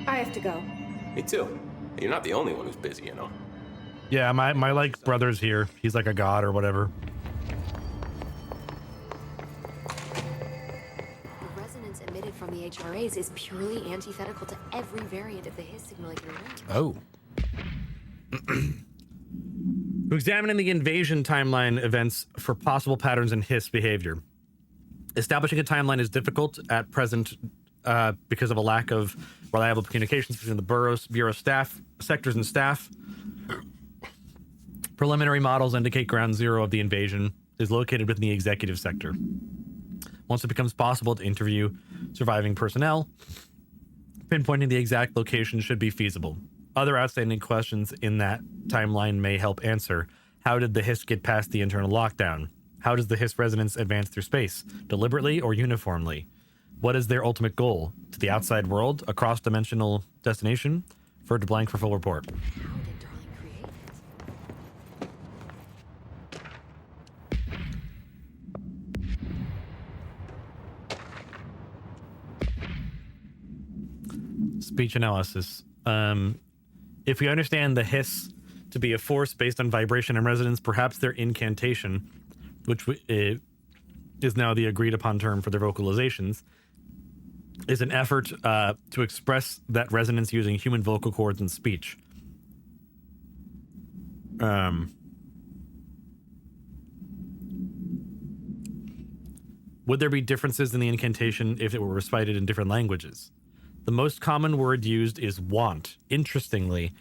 Speaker 3: I have to go.
Speaker 9: Me too. You're not the only one who's busy, you know.
Speaker 1: Yeah, my like brother's here. He's like a god or whatever.
Speaker 13: The resonance emitted from the HRAs is purely antithetical to every variant of the His signaling range.
Speaker 1: Oh. To examine the invasion timeline events for possible patterns in Hiss behavior. Establishing a timeline is difficult at present because of a lack of reliable communications between the Bureau staff, sectors and staff. Preliminary models indicate ground zero of the invasion is located within the executive sector. Once it becomes possible to interview surviving personnel, pinpointing the exact location should be feasible. Other outstanding questions in that timeline may help answer. How did the Hiss get past the internal lockdown? How does the Hiss resonance advance through space? Deliberately or uniformly? What is their ultimate goal? To the outside world? A cross-dimensional destination. Refer to blank for full report.
Speaker 13: How did Darling create it?
Speaker 1: Speech analysis. If we understand the hiss to be a force based on vibration and resonance, perhaps their incantation, which is now the agreed upon term for their vocalizations, is an effort to express that resonance using human vocal cords and speech. Would there be differences in the incantation if it were recited in different languages? The most common word used is want. Interestingly,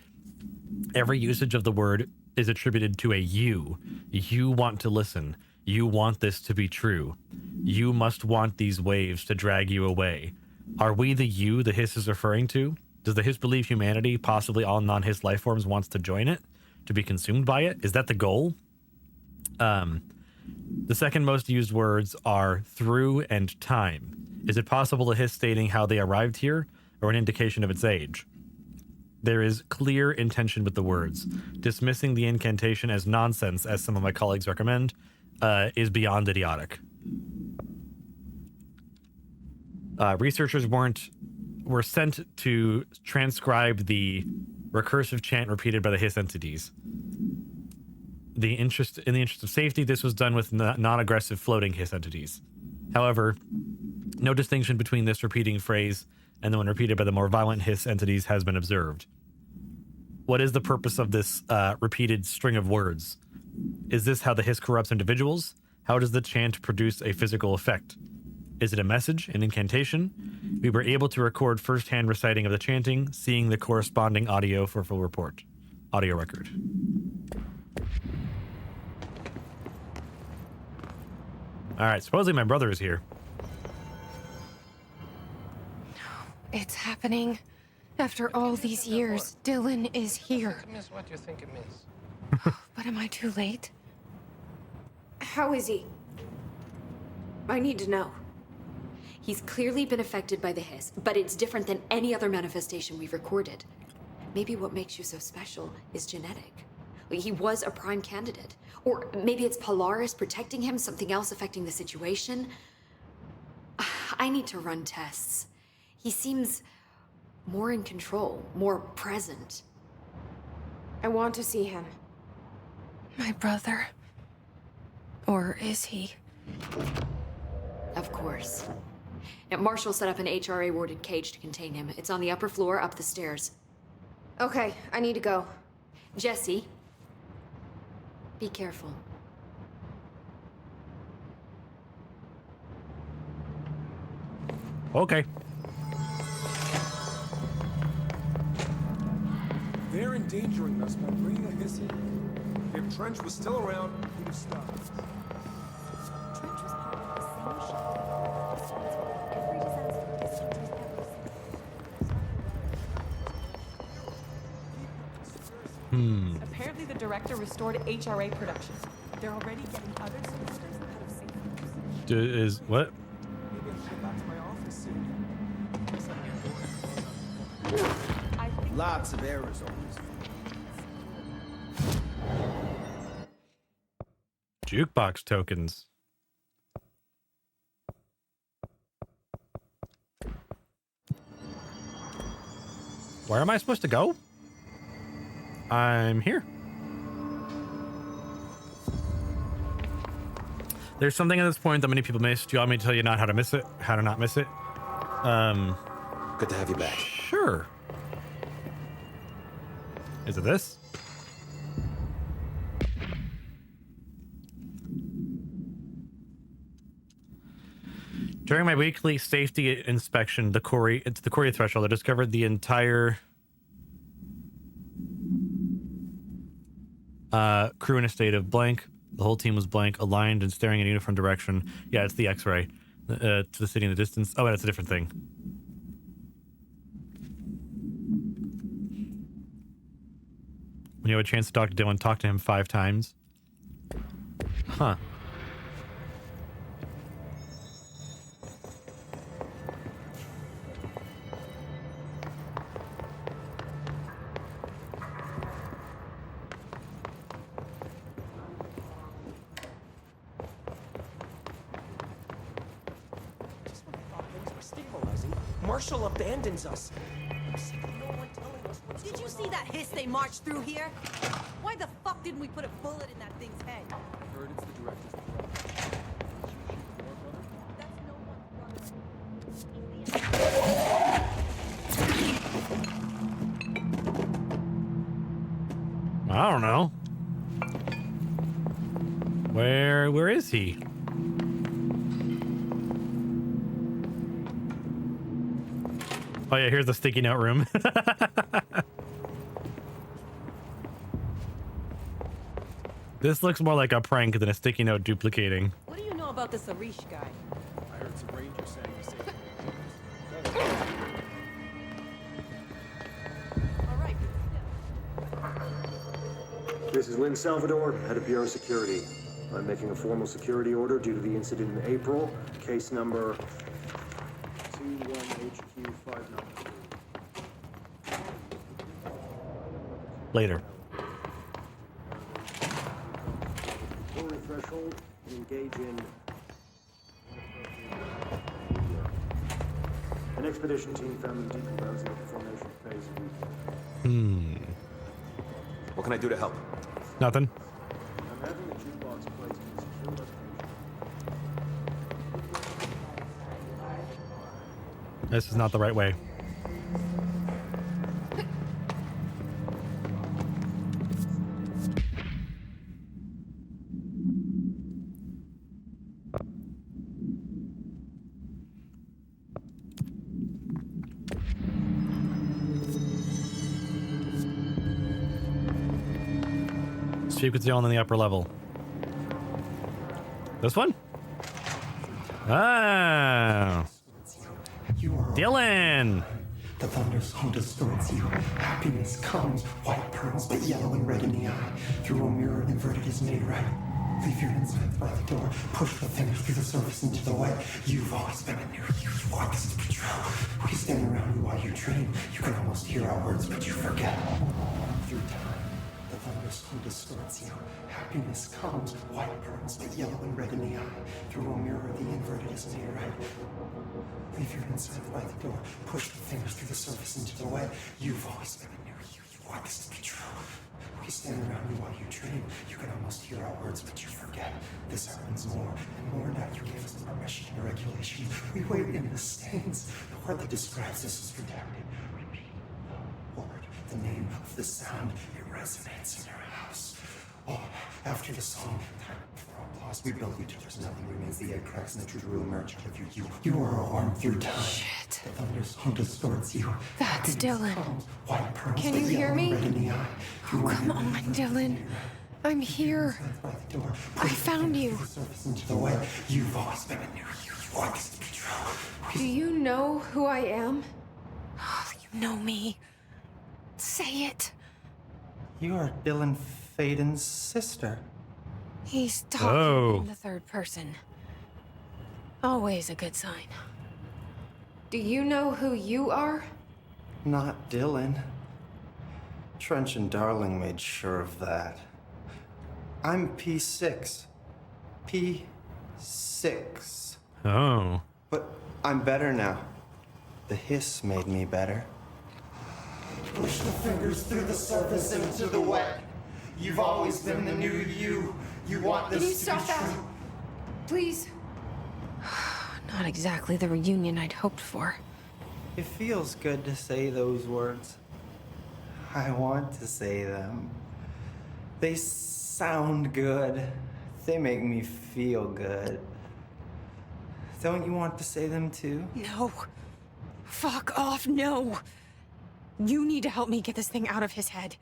Speaker 1: every usage of the word is attributed to a you. You want to listen. You want this to be true. You must want these waves to drag you away. Are we the you the hiss is referring to? Does the hiss believe humanity, possibly all non-hiss life forms, wants to join it? To be consumed by it? Is that the goal? The second most used words are through and time. Is it possible the hiss stating how they arrived here, or an indication of its age? There is clear intention with the words. Dismissing the incantation as nonsense, as some of my colleagues recommend, is beyond idiotic. Researchers were sent to transcribe the recursive chant repeated by the hiss entities. In the interest of safety, this was done with non-aggressive floating hiss entities. However, no distinction between this repeating phrase and the one repeated by the more violent hiss entities has been observed. What is the purpose of this repeated string of words? Is this how the hiss corrupts individuals? How does the chant produce a physical effect? Is it a message, an incantation? We were able to record first-hand reciting of the chanting, seeing the corresponding audio for full report. Audio record. All right, supposedly my brother is here.
Speaker 3: It's happening. After all these years, Dylan is here.
Speaker 14: What you think it means?
Speaker 3: But am I too late? How is he? I need to know.
Speaker 13: He's clearly been affected by the hiss, but it's different than any other manifestation we've recorded. Maybe what makes you so special is genetic. He was a prime candidate. Or maybe it's Polaris protecting him, something else affecting the situation. I need to run tests. He seems more in control, more present.
Speaker 3: I want to see him. My brother. Or is he?
Speaker 13: Of course. Now, Marshall set up an HRA-warded cage to contain him. It's on the upper floor, up the stairs.
Speaker 3: Okay, I need to go.
Speaker 13: Jesse, be careful.
Speaker 1: Okay.
Speaker 15: They're endangering us by bringing a hiss in. If Trench was still around, he'd have stopped us.
Speaker 11: Trench was part of the same ship. This means what every disaster this country's ever seen.
Speaker 16: Apparently the director restored HRA production. They're already getting other semesters out of safe rooms.
Speaker 1: Is what?
Speaker 15: Maybe I should go back to my office soon.
Speaker 14: Lots of errors on this.
Speaker 1: Jukebox tokens. Where am I supposed to go? I'm here. There's something at this point that many people missed. Do you want me to tell you not how to miss it? How to not miss it?
Speaker 17: Good to have you back.
Speaker 1: Sure. Is it this? During my weekly safety inspection, the quarry threshold, I discovered the entire crew in a state of blank. The whole team was blank, aligned and staring in a uniform direction. Yeah, it's the X-ray to the city in the distance. Oh, that's a different thing. When you have a chance to talk to Dylan, talk to him 5 times. Huh.
Speaker 14: Marshall abandons us. I'm sick of no one telling us what's
Speaker 18: Did you
Speaker 14: going
Speaker 18: see
Speaker 14: on.
Speaker 18: that hiss they marched through here? Why the fuck didn't we put a bullet in that thing's head?
Speaker 15: I heard it's the director's brother.
Speaker 18: That's no one's brother.
Speaker 1: I don't know. Where is he? Oh yeah, here's the sticky note room. This looks more like a prank than a sticky note duplicating.
Speaker 18: What do you know about this Arish guy?
Speaker 15: I heard some rangers saying he saved
Speaker 18: All right.
Speaker 8: This is Lynn Salvador, head of Bureau Security. I'm making a formal security order due to the incident in April, case number 21HQ592.
Speaker 1: Later.
Speaker 8: Quarry threshold and engage in an expedition team found them decomposing at the formation phase.
Speaker 17: What can I do to help?
Speaker 1: Nothing.
Speaker 8: I'm having the jukebox placed in a secure location.
Speaker 1: This is not the right way. Frequency on the upper level. This one? Ah. Dylan!
Speaker 2: The thunder's home distorts you. Happiness comes, white pearls, but yellow and red in the eye. Through a mirror inverted is made right. Leave your insides by the door. Push the fingers through the surface into the wet. You've always been a near you. You want this to be true. We stand around you while you dream. You can almost hear our words, but you forget. Through time. The thunder's home distorts you. Happiness comes, white pearls, but yellow and red in the eye. Through a mirror, the inverted is made right. Leave your insides by the door. Push the fingers through the surface into the wet. You've always been near you. You want this to be true. We stand around you while you dream. You can almost hear our words, but you forget. This happens more and more now. You gave us the permission and regulation. We wait in the stands. The word that describes this is redacted. Repeat the word, the name of the sound. It resonates in your house. Oh, after the song, time for applause. We build you till there's nothing remains. The egg cracks and the truth will emerge out of you. You are armed through time.
Speaker 3: Shit.
Speaker 2: The thunder's home distorts you.
Speaker 3: That's Dylan.
Speaker 2: White pearls,
Speaker 3: Can
Speaker 2: but
Speaker 3: you hear
Speaker 2: yellow
Speaker 3: me?
Speaker 2: and red in the eye.
Speaker 3: Oh, come on, Dylan. I'm here. I found you.
Speaker 2: Into the way you've always been near you. You want this to be true.
Speaker 3: Do you know who I am?
Speaker 18: Oh, you know me. Say it.
Speaker 2: You are Dylan Faden's sister.
Speaker 18: He's talking in the third person. Always a good sign.
Speaker 3: Do you know who you are?
Speaker 2: Not Dylan. Trench and Darling made sure of that. I'm P6. P6.
Speaker 1: Oh.
Speaker 2: But I'm better now. The hiss made me better. Push the fingers through the surface into the wet. You've always been the new you. You want this
Speaker 3: Can you
Speaker 2: to
Speaker 3: stop
Speaker 2: be
Speaker 3: that?
Speaker 2: true.
Speaker 3: Please.
Speaker 18: Not exactly the reunion I'd hoped for.
Speaker 2: It feels good to say those words. I want to say them. They sound good. They make me feel good. Don't you want to say them too?
Speaker 18: No. Fuck off, no. You need to help me get this thing out of his head.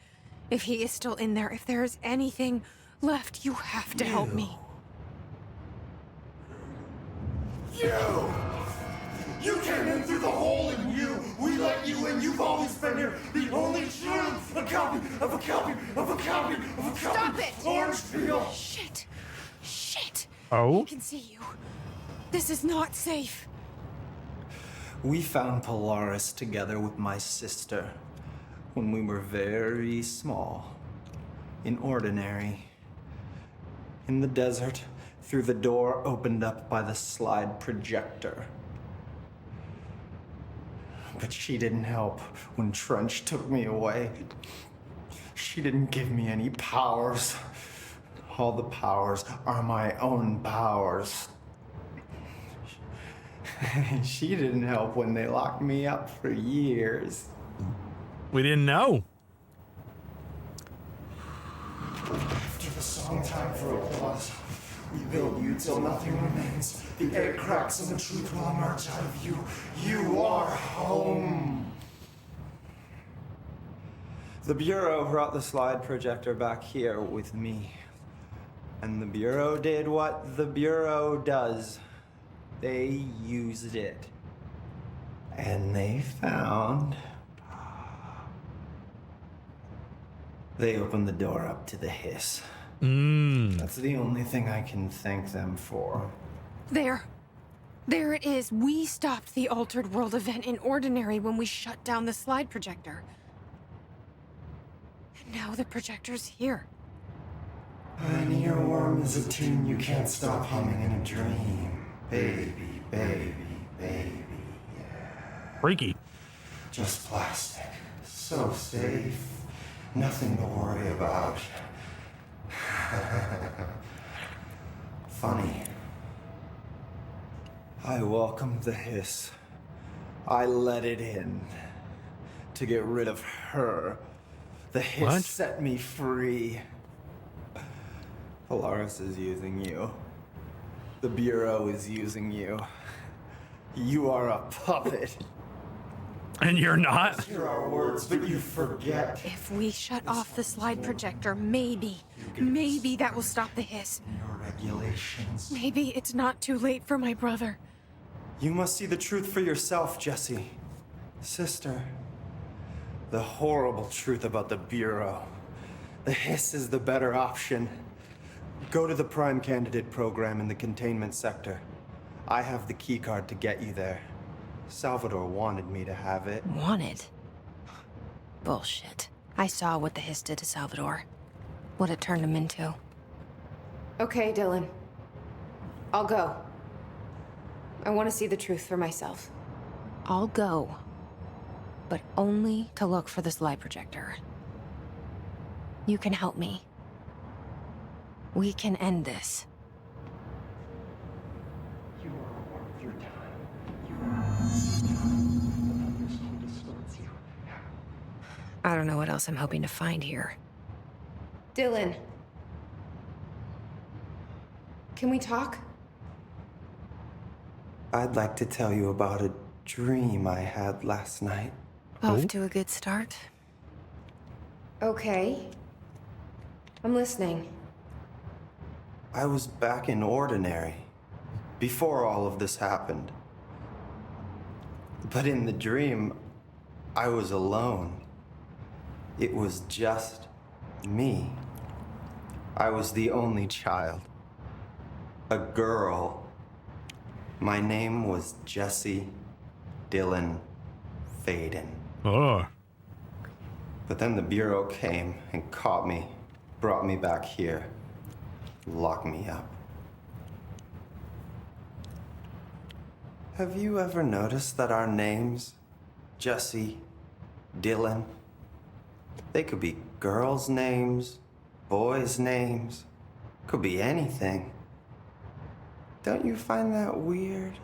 Speaker 18: If he is still in there, if there is anything left, you have to help me.
Speaker 2: You came in through the hole in you. We let you in. You've always been here. The only truth. A copy of a copy of a copy of a copy.
Speaker 18: Stop it!
Speaker 2: Orange peel.
Speaker 18: Shit. Shit.
Speaker 1: Oh?
Speaker 18: I can see you. This is not safe.
Speaker 2: We found Polaris together with my sister when we were very small, in ordinary, in the desert, through the door opened up by the slide projector.
Speaker 19: But she didn't help when Trench took me away. She didn't give me any powers. All the powers are my own powers. She didn't help when they locked me up for years.
Speaker 1: We didn't know.
Speaker 19: After the song time for applause, we build you till nothing remains. The air cracks and the truth will emerge out of you. You are home. The Bureau brought the slide projector back here with me. And the Bureau did what the Bureau does. They used it. And they found... They opened the door up to the hiss. That's the only thing I can thank them for.
Speaker 18: There. There it is. We stopped the Altered World event in Ordinary when we shut down the slide projector. And now the projector's here.
Speaker 19: An earworm is a tune you can't stop humming in a dream. Baby, baby, baby, yeah.
Speaker 1: Freaky.
Speaker 19: Just plastic. So safe. Nothing to worry about. Funny. I welcomed the hiss. I let it in. To get rid of her. The hiss set me free. Polaris is using you. The Bureau is using you. You are a puppet.
Speaker 1: And you're not?
Speaker 19: Hear our words, but you forget.
Speaker 18: If we shut off the slide projector, maybe that will stop the hiss.
Speaker 19: Your regulations.
Speaker 18: Maybe it's not too late for my brother.
Speaker 19: You must see the truth for yourself, Jesse. Sister. The horrible truth about the Bureau. The hiss is the better option. Go to the Prime Candidate program in the containment sector. I have the keycard to get you there. Salvador wanted me to have it.
Speaker 18: Wanted? Bullshit. I saw what the hiss did to Salvador. What it turned him into.
Speaker 3: Okay, Dylan. I'll go. I want to see the truth for myself.
Speaker 18: I'll go. But only to look for the slide projector. You can help me. We can end this.
Speaker 19: You are worth your time.
Speaker 18: I don't know what else I'm hoping to find here.
Speaker 3: Dylan. Can we talk?
Speaker 19: I'd like to tell you about a dream I had last night.
Speaker 18: Off to a good start.
Speaker 3: Okay. I'm listening.
Speaker 19: I was back in Ordinary, before all of this happened. But in the dream, I was alone. It was just me. I was the only child. A girl. My name was Jesse Dylan Faden.
Speaker 1: Oh.
Speaker 19: But then the Bureau came and caught me, brought me back here, locked me up. Have you ever noticed that our names, Jesse, Dylan, they could be girls' names, boys' names, could be anything. Don't you find that weird?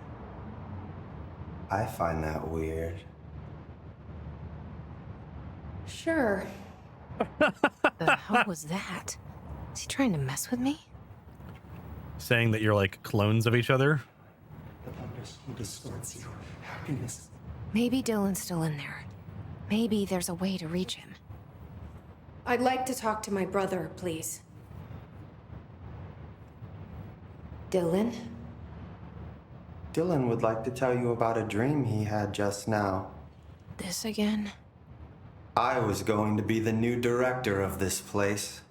Speaker 19: I find that weird.
Speaker 3: Sure.
Speaker 18: The hell was that? Is he trying to mess with me?
Speaker 1: Saying that you're like clones of each other?
Speaker 19: The thunder distorts you. Happiness.
Speaker 18: Maybe Dylan's still in there. Maybe there's a way to reach him.
Speaker 3: I'd like to talk to my brother, please. Dylan?
Speaker 19: Dylan would like to tell you about a dream he had just now.
Speaker 18: This again?
Speaker 19: I was going to be the new director of this place.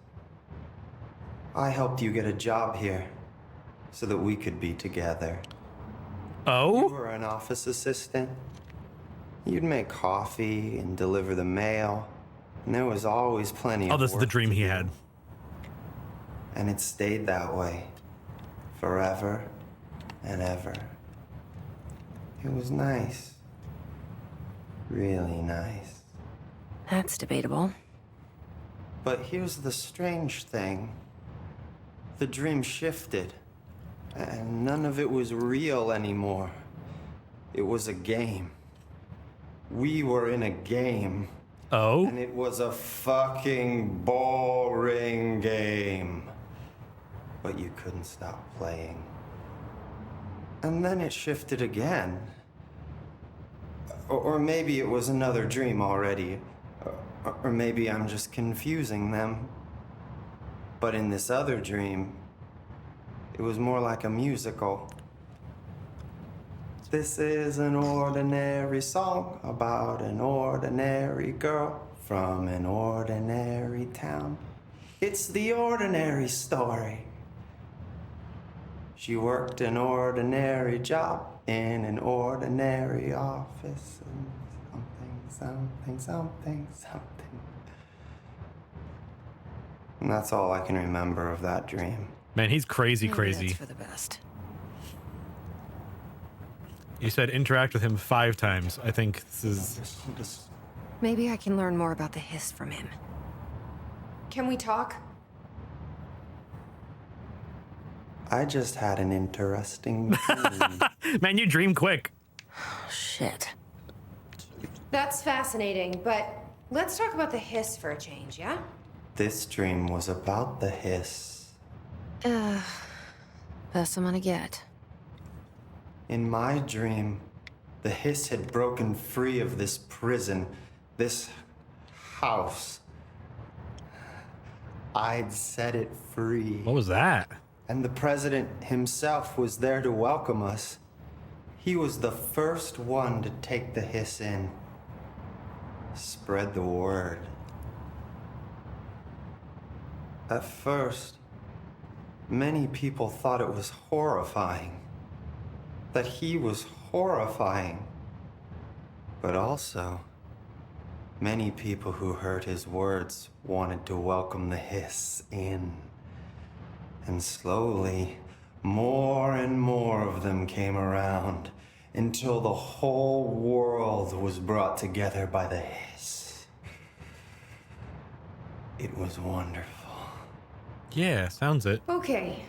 Speaker 19: I helped you get a job here so that we could be together.
Speaker 1: Oh?
Speaker 19: You were an office assistant. You'd make coffee and deliver the mail, and there was always plenty of
Speaker 1: Oh, this is the
Speaker 19: work
Speaker 1: dream
Speaker 19: to
Speaker 1: he
Speaker 19: do.
Speaker 1: had.
Speaker 19: And it stayed that way. Forever and ever. It was nice. really nice.
Speaker 18: That's debatable.
Speaker 19: But here's the strange thing. The dream shifted, and none of it was real anymore. It was a game. We were in a game.
Speaker 1: Oh?
Speaker 19: And it was a fucking boring game. But you couldn't stop playing. And then it shifted again. Or maybe it was another dream already. Or maybe I'm just confusing them. But in this other dream, it was more like a musical. This is an ordinary song about an ordinary girl from an ordinary town. It's the ordinary story. She worked an ordinary job in an ordinary office and something. And that's all I can remember of that dream.
Speaker 1: Man, he's crazy,
Speaker 18: Maybe
Speaker 1: crazy.
Speaker 18: That's for the best.
Speaker 1: You said interact with him 5 times. I think this is...
Speaker 18: Maybe I can learn more about the hiss from him.
Speaker 3: Can we talk?
Speaker 19: I just had an interesting dream.
Speaker 1: Man, you dream quick.
Speaker 18: Shit.
Speaker 3: That's fascinating, but let's talk about the hiss for a change, yeah?
Speaker 19: This dream was about the hiss.
Speaker 18: Best I'm gonna get.
Speaker 19: In my dream, the hiss had broken free of this prison, this house. I'd set it free.
Speaker 1: What was that?
Speaker 19: And the president himself was there to welcome us. He was the first one to take the hiss in. Spread the word. At first, many people thought it was horrifying. That he was horrifying. But also, many people who heard his words wanted to welcome the hiss in. And slowly, more and more of them came around until the whole world was brought together by the hiss. It was wonderful.
Speaker 1: Yeah, sounds it.
Speaker 3: Okay.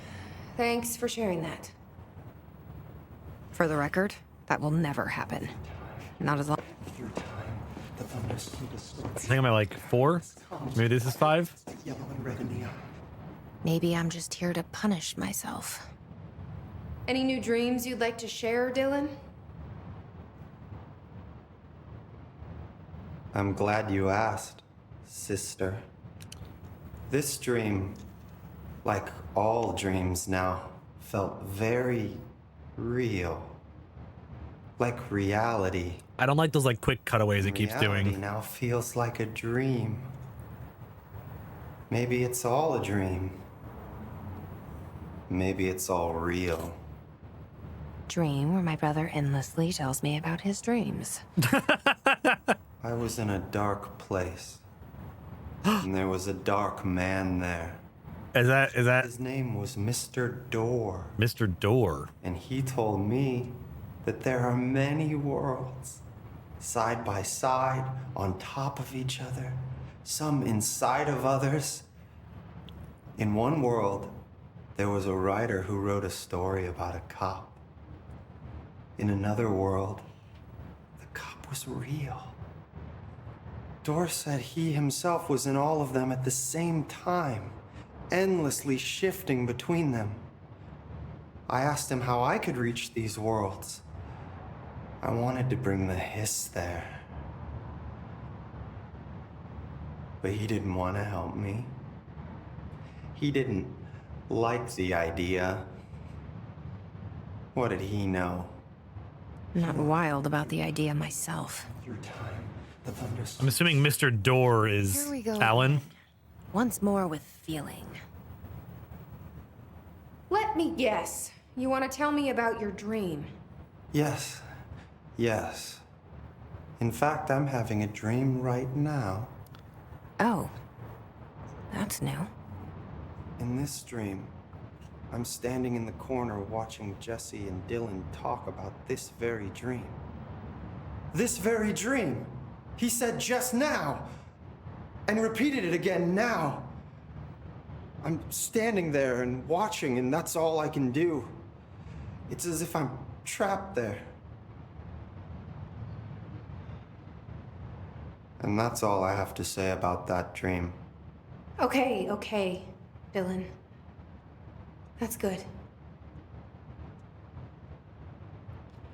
Speaker 3: Thanks for sharing that.
Speaker 18: For the record, that will never happen. Not as long.
Speaker 1: I think I'm at like 4. Maybe this is 5.
Speaker 19: Yellow and red and neon.
Speaker 18: Maybe I'm just here to punish myself.
Speaker 3: Any new dreams you'd like to share, Dylan?
Speaker 19: I'm glad you asked, sister. This dream, like all dreams now, felt very real. Like reality.
Speaker 1: I don't like those like quick cutaways it keeps
Speaker 19: Reality
Speaker 1: doing.
Speaker 19: now feels like a dream. Maybe it's all a dream. Maybe it's all real.
Speaker 18: Dream where my brother endlessly tells me about his dreams.
Speaker 19: I was in a dark place. And there was a dark man there.
Speaker 1: Is that
Speaker 19: His name was Mr. Door.
Speaker 1: Mr. Door?
Speaker 19: And he told me that there are many worlds, side by side, on top of each other, some inside of others. In one world, there was a writer who wrote a story about a cop. In another world, the cop was real. Door said he himself was in all of them at the same time, endlessly shifting between them. I asked him how I could reach these worlds. I wanted to bring the hiss there. But he didn't want to help me. He didn't like the idea. What did he know?
Speaker 18: Not wild about the idea myself.
Speaker 19: Through time, the thunderstorm.
Speaker 1: I'm assuming Mr. Door is
Speaker 18: Here we go.
Speaker 1: Alan.
Speaker 18: Once more with feeling.
Speaker 3: Let me guess. You want to tell me about your dream?
Speaker 19: Yes. Yes. In fact, I'm having a dream right now.
Speaker 18: Oh. That's new.
Speaker 19: In this dream, I'm standing in the corner watching Jesse and Dylan talk about this very dream. This very dream! He said just now, and repeated it again now. I'm standing there and watching, and that's all I can do. It's as if I'm trapped there. And that's all I have to say about that dream.
Speaker 3: Okay, Dylan. That's good.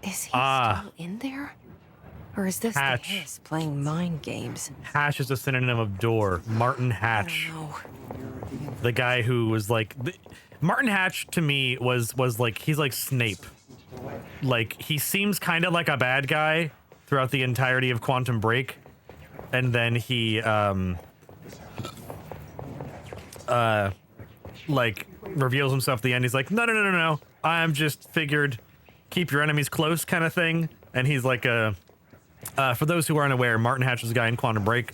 Speaker 18: Is he still in there? Or is this
Speaker 1: Hatch.
Speaker 18: the Hiss playing mind games?
Speaker 1: Hatch is a synonym of door. Martin Hatch. The guy who was like... Martin Hatch, to me, was like... He's like Snape. Like, he seems kind of like a bad guy throughout the entirety of Quantum Break. And then he, like, reveals himself at the end. He's like, no. I'm just figured keep your enemies close kind of thing. And he's like for those who aren't aware, Martin Hatch was a guy in Quantum Break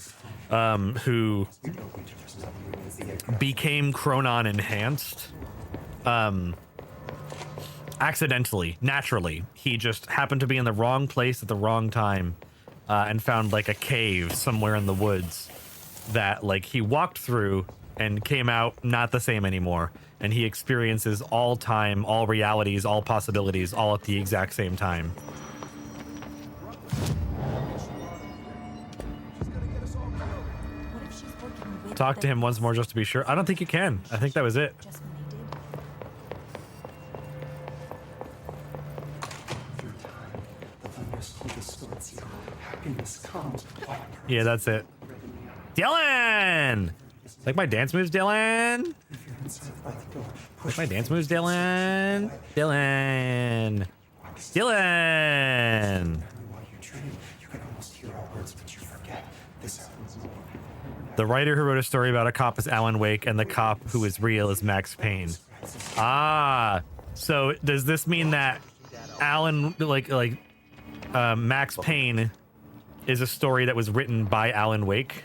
Speaker 1: who became Chronon enhanced accidentally, naturally. He just happened to be in the wrong place at the wrong time and found like a cave somewhere in the woods that like he walked through and came out not the same anymore. And he experiences all time, all realities, all possibilities, all at the exact same time. Talk to him once more just to be sure. I don't think you can. I think that was it. Yeah, that's it. Dylan! Like my dance moves, Dylan? Like my dance moves, Dylan? Dylan! Dylan! The writer who wrote a story about a cop is Alan Wake, and the cop who is real is Max Payne. Ah, so does this mean that Alan, Max Payne is a story that was written by Alan Wake?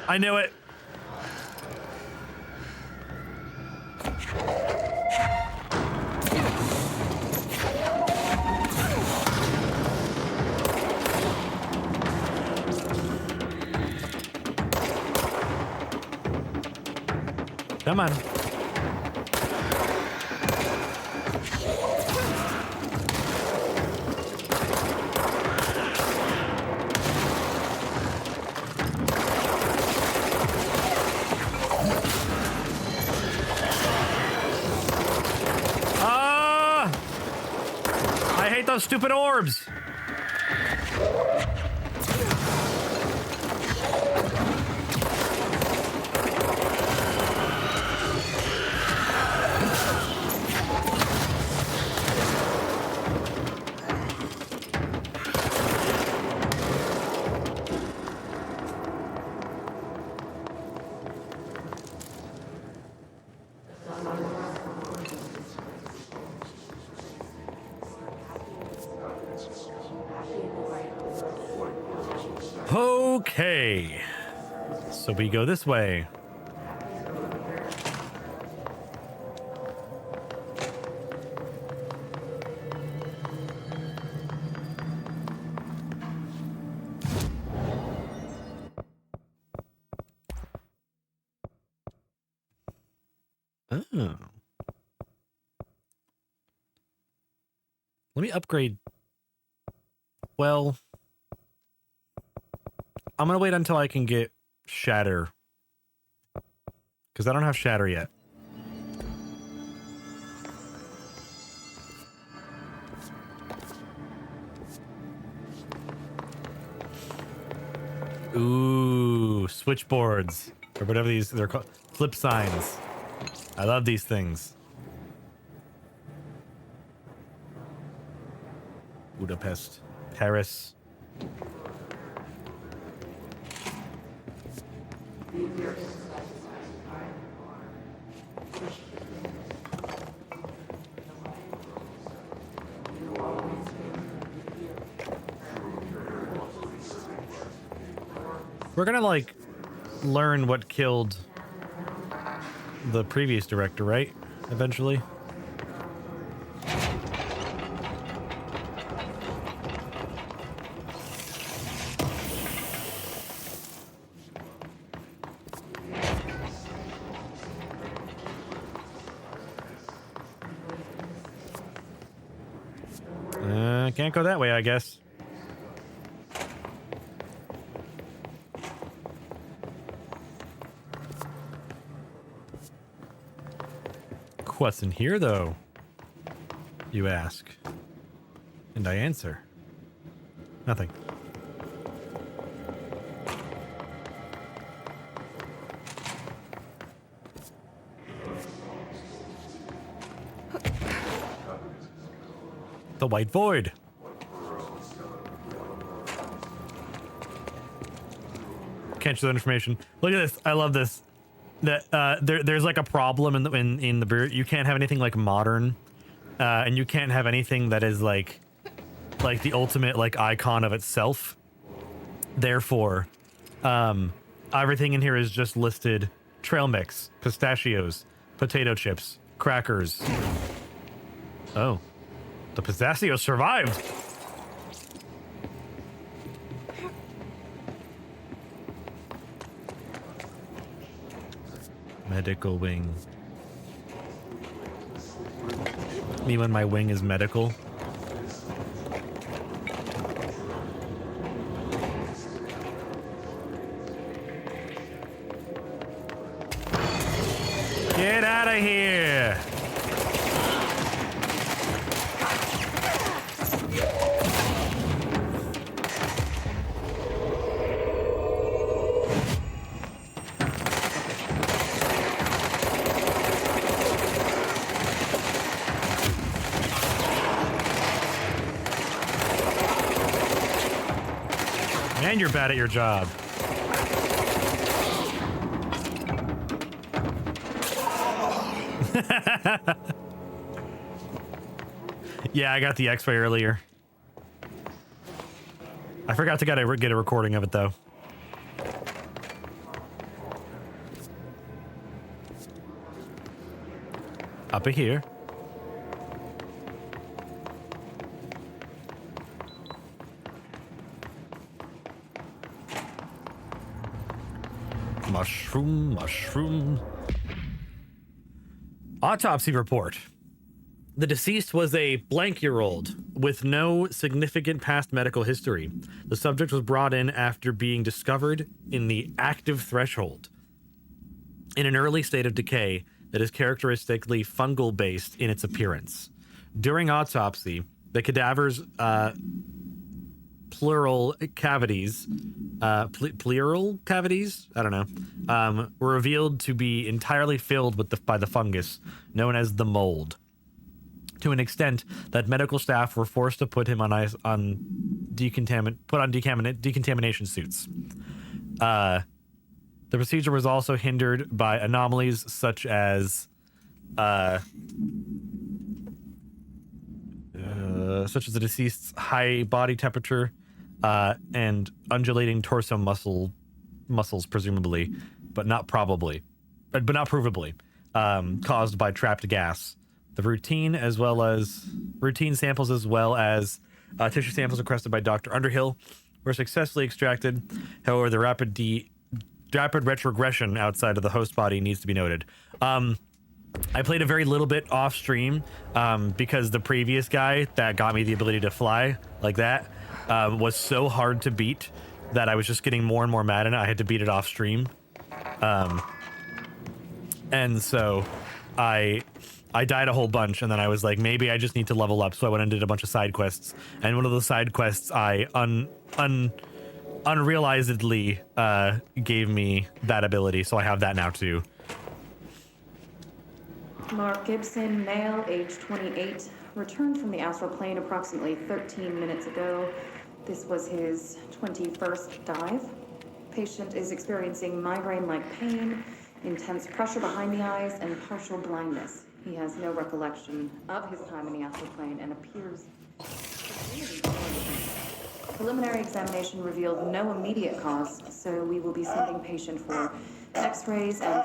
Speaker 1: I knew it. Come on. I hate those stupid orbs. Okay, so we go this way. Oh. Let me upgrade. Well, I'm gonna wait until I can get Shatter, because I don't have Shatter yet. Ooh, switchboards, or whatever they're called, flip signs. I love these things. Budapest, Paris. We're gonna like learn what killed the previous director, right? Eventually. Can't go that way, I guess. What's in here, though? You ask. And I answer. Nothing. The White Void. Can't show that information. Look at this. I love this. That there's like a problem in the beer. You can't have anything like modern, and you can't have anything that is like the ultimate like icon of itself. Therefore, everything in here is just listed: trail mix, pistachios, potato chips, crackers. Oh, the pistachios survived. Medical wing. Me when my wing is medical. Get out of here! And you're bad at your job. Yeah, I got the X-ray earlier. I forgot to get a recording of it though. Up here. Mushroom. Autopsy report. The deceased was a blank-year-old with no significant past medical history. The subject was brought in after being discovered in the active threshold in an early state of decay that is characteristically fungal-based in its appearance. During autopsy, the cadaver's pleural cavities, I don't know, were revealed to be entirely filled with by the fungus known as the mold, to an extent that medical staff were forced to put him on decontamination suits. The procedure was also hindered by anomalies such as the deceased's high body temperature and undulating torso muscles, presumably, but not provably, caused by trapped gas. The routine samples as well as tissue samples requested by Dr. Underhill were successfully extracted. However, the rapid retrogression outside of the host body needs to be noted. I played a very little bit off stream because the previous guy that got me the ability to fly like that was so hard to beat that I was just getting more and more mad, and I had to beat it off stream. And so I died a whole bunch, and then I was like, maybe I just need to level up. So I went and did a bunch of side quests, and one of the side quests I unrealizedly gave me that ability, so I have that now too.
Speaker 11: Mark Gibson, male, age 28, returned from the astral plane approximately 13 minutes ago. This was his 21st dive. Patient is experiencing migraine-like pain, intense pressure behind the eyes, and partial blindness. He has no recollection of his time in the astral plane and appears preliminary examination revealed no immediate cause, so we will be sending patient for x-rays and...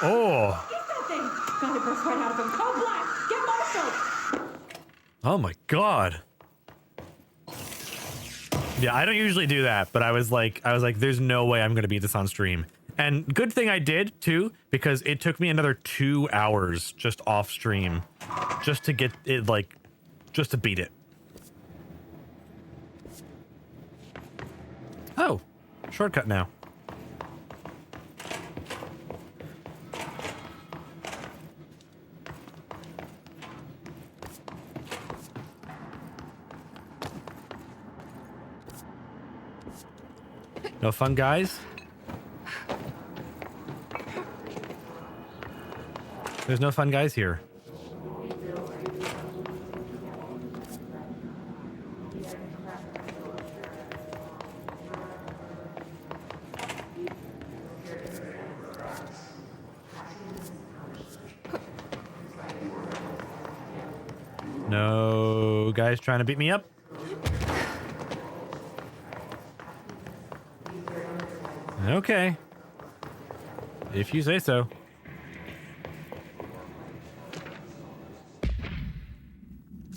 Speaker 1: Oh.
Speaker 11: Get that thing! Got it burst right out of him. Code black! Get Marshall!
Speaker 1: Oh my god. Yeah, I don't usually do that, but I was like, there's no way I'm gonna beat this on stream. And good thing I did too, because it took me another 2 hours just off stream, just to get it, like, just to beat it. Oh, shortcut now. No fun, guys? There's no fun guys here. No guys trying to beat me up? Okay. If you say so.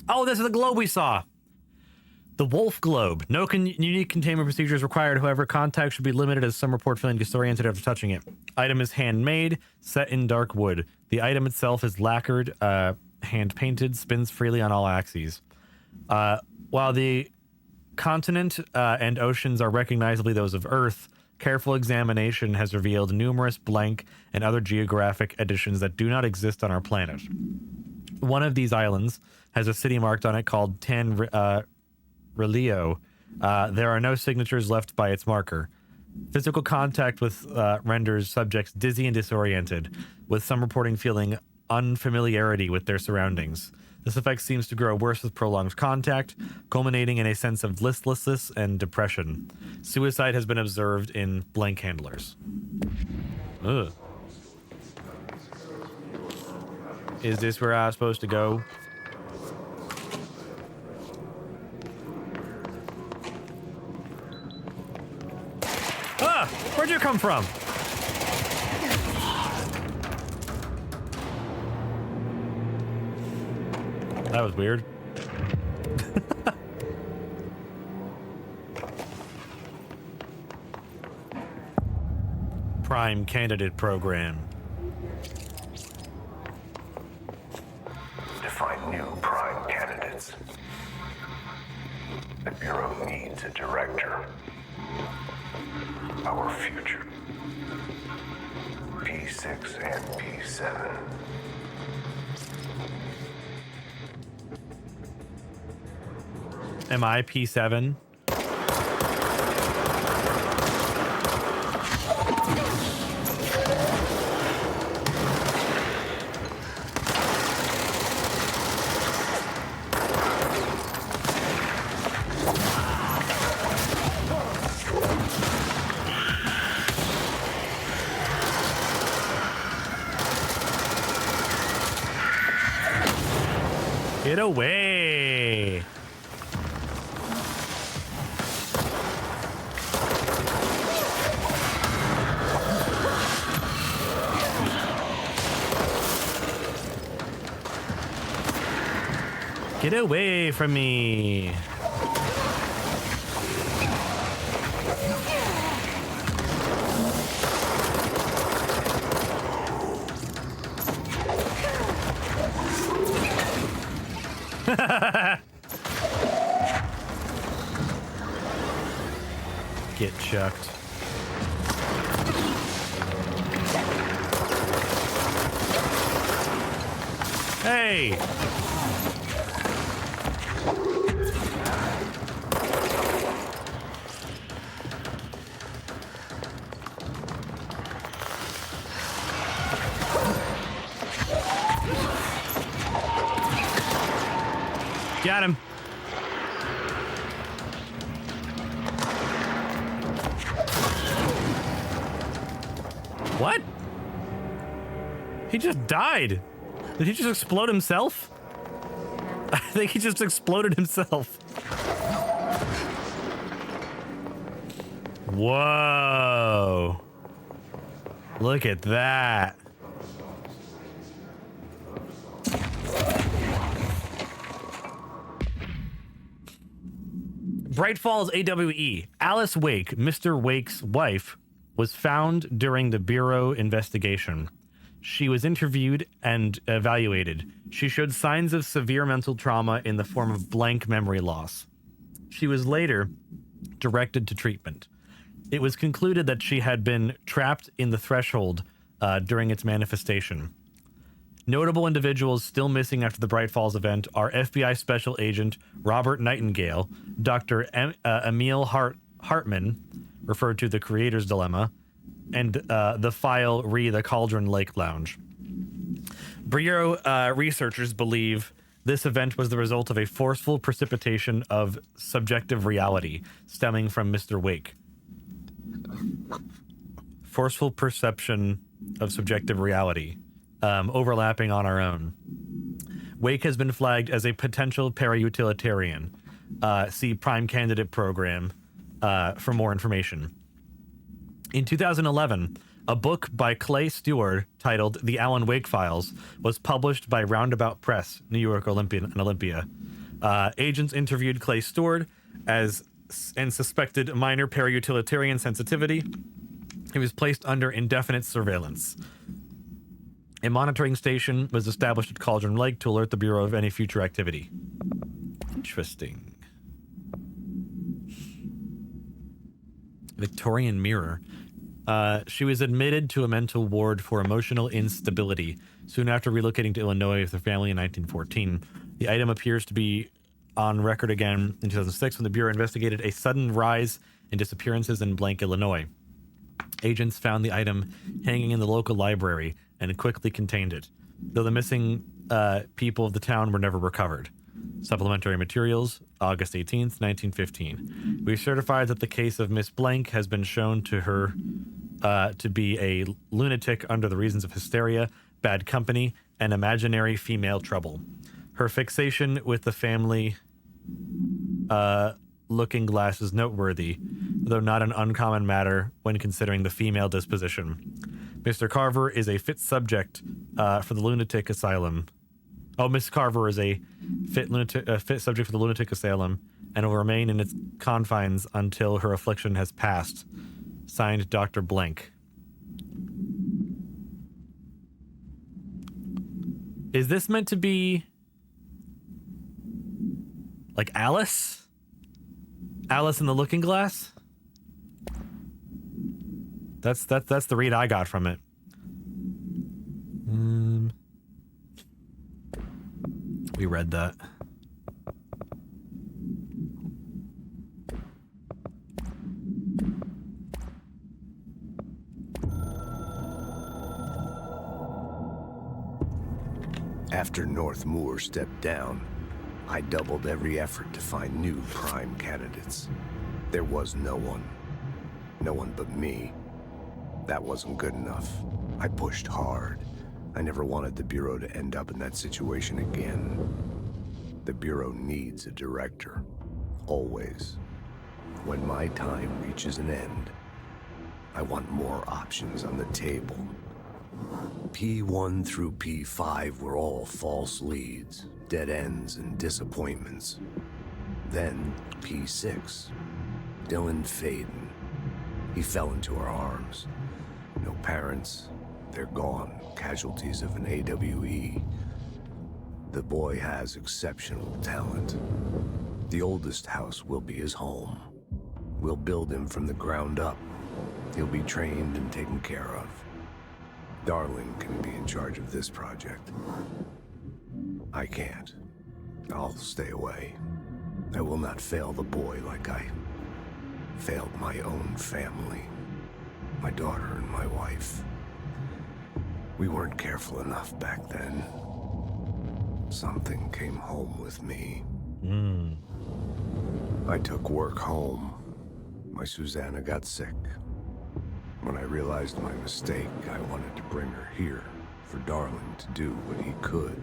Speaker 1: Oh, this is the globe we saw. The wolf globe. No unique containment procedures required. However, contact should be limited as some report feeling disoriented after touching it. Item is handmade, set in dark wood. The item itself is lacquered, hand painted, spins freely on all axes. While the continent and oceans are recognizably those of Earth, careful examination has revealed numerous blank and other geographic additions that do not exist on our planet. One of these islands has a city marked on it called Tan Relio. There are no signatures left by its marker. Physical contact with renders subjects dizzy and disoriented, with some reporting feeling unfamiliarity with their surroundings. This effect seems to grow worse with prolonged contact, culminating in a sense of listlessness and depression. Suicide has been observed in blank handlers. Ugh. Is this where I was supposed to go? Ah! Where'd you come from? That was weird. Prime Candidate Program.
Speaker 20: To find new prime candidates, the Bureau needs a director. Our future. P6 and P7.
Speaker 1: Am I P7? Get away! Get away from me! Get chucked. Hey! Got him. What? He just died. Did he just explode himself? I think he just exploded himself. Whoa. Look at that. Bright Falls AWE. Alice Wake, Mr. Wake's wife, was found during the Bureau investigation. She was interviewed and evaluated. She showed signs of severe mental trauma in the form of blank memory loss. She was later directed to treatment. It was concluded that she had been trapped in the threshold during its manifestation. Notable individuals still missing after the Bright Falls event are FBI Special Agent Robert Nightingale, Dr. Emil Hartman, referred to the Creator's Dilemma, and the file re the Cauldron Lake Lounge. Bureau researchers believe this event was the result of a forceful precipitation of subjective reality stemming from Mr. Wake. Forceful perception of subjective reality. Overlapping on our own. Wake has been flagged as a potential para-utilitarian. See Prime Candidate Program for more information. In 2011, a book by Clay Stewart titled The Alan Wake Files was published by Roundabout Press, New York and Olympia. Agents interviewed Clay Stewart and suspected minor para-utilitarian sensitivity. He was placed under indefinite surveillance. A monitoring station was established at Cauldron Lake to alert the Bureau of any future activity. Interesting. Victorian Mirror. She was admitted to a mental ward for emotional instability soon after relocating to Illinois with her family in 1914. The item appears to be on record again in 2006 when the Bureau investigated a sudden rise in disappearances in Blank, Illinois. Agents found the item hanging in the local library and quickly contained it, though the missing people of the town were never recovered. Supplementary materials, August 18th, 1915. We certified that the case of Miss Blank has been shown to her to be a lunatic under the reasons of hysteria, bad company, and imaginary female trouble. Her fixation with the family looking glass is noteworthy, though not an uncommon matter when considering the female disposition. Mr. Carver is a fit subject for the lunatic asylum. Oh, Miss Carver is a fit subject for the lunatic asylum and will remain in its confines until her affliction has passed. Signed, Dr. Blank. Is this meant to be like Alice? Alice in the Looking Glass? That's the read I got from it. We read that.
Speaker 20: After North Moore stepped down, I doubled every effort to find new prime candidates. There was no one. No one but me. That wasn't good enough. I pushed hard. I never wanted the Bureau to end up in that situation again. The Bureau needs a director. Always. When my time reaches an end, I want more options on the table. P1 through P5 were all false leads, dead ends, and disappointments. Then P6. Dylan Faden. He fell into our arms. No parents. They're gone. Casualties of an AWE. The boy has exceptional talent. The oldest house will be his home. We'll build him from the ground up. He'll be trained and taken care of. Darling can be in charge of this project. I can't. I'll stay away. I will not fail the boy like I failed my own family. My daughter and my wife. We weren't careful enough back then. Something came home with me. I took work home. My Susanna got sick. When I realized my mistake, I wanted to bring her here for Darling to do what he could.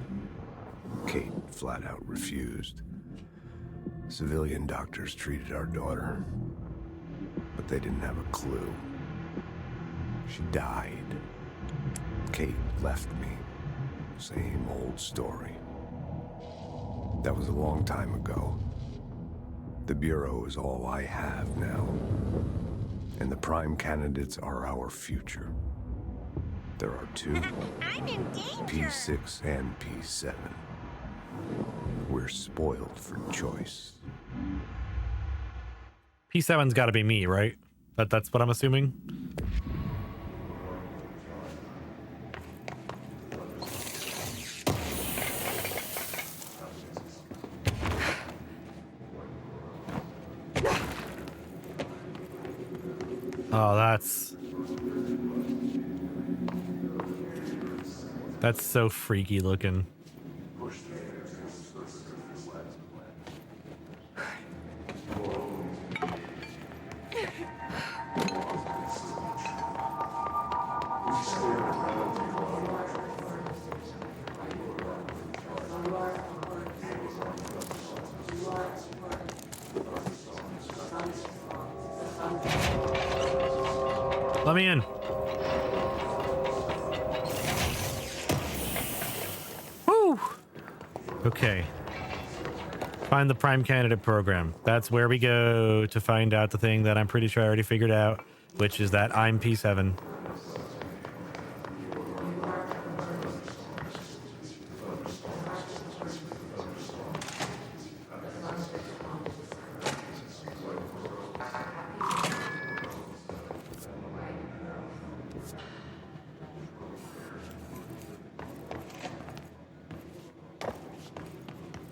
Speaker 20: Kate flat out refused. Civilian doctors treated our daughter, but they didn't have a clue. She died. Kate left me. Same old story. That was a long time ago. The Bureau is all I have now. And the prime candidates are our future. There are two.
Speaker 14: I'm in danger.
Speaker 20: P6 and P7. We're spoiled for choice.
Speaker 1: P7's got to be me, right? That's what I'm assuming. Oh, that's so freaky looking. Let me in. Woo! Okay. Find the prime candidate program. That's where we go to find out the thing that I'm pretty sure I already figured out, which is that I'm P7.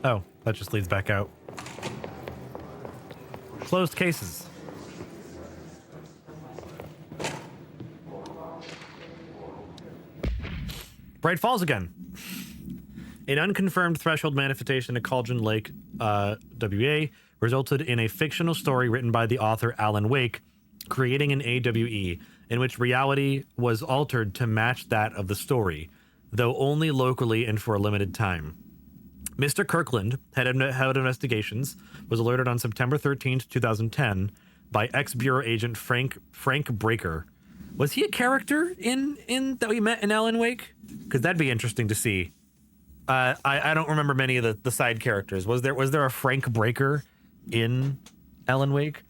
Speaker 1: Oh, that just leads back out. Closed cases. Bright Falls again. An unconfirmed threshold manifestation at Cauldron Lake, WA, resulted in a fictional story written by the author Alan Wake, creating an AWE, in which reality was altered to match that of the story, though only locally and for a limited time. Mr. Kirkland, head of investigations, was alerted on September 13th, 2010 by ex-Bureau agent Frank Breaker. Was he a character in that we met in Alan Wake? Because that'd be interesting to see. I don't remember many of the side characters. Was there a Frank Breaker in Alan Wake?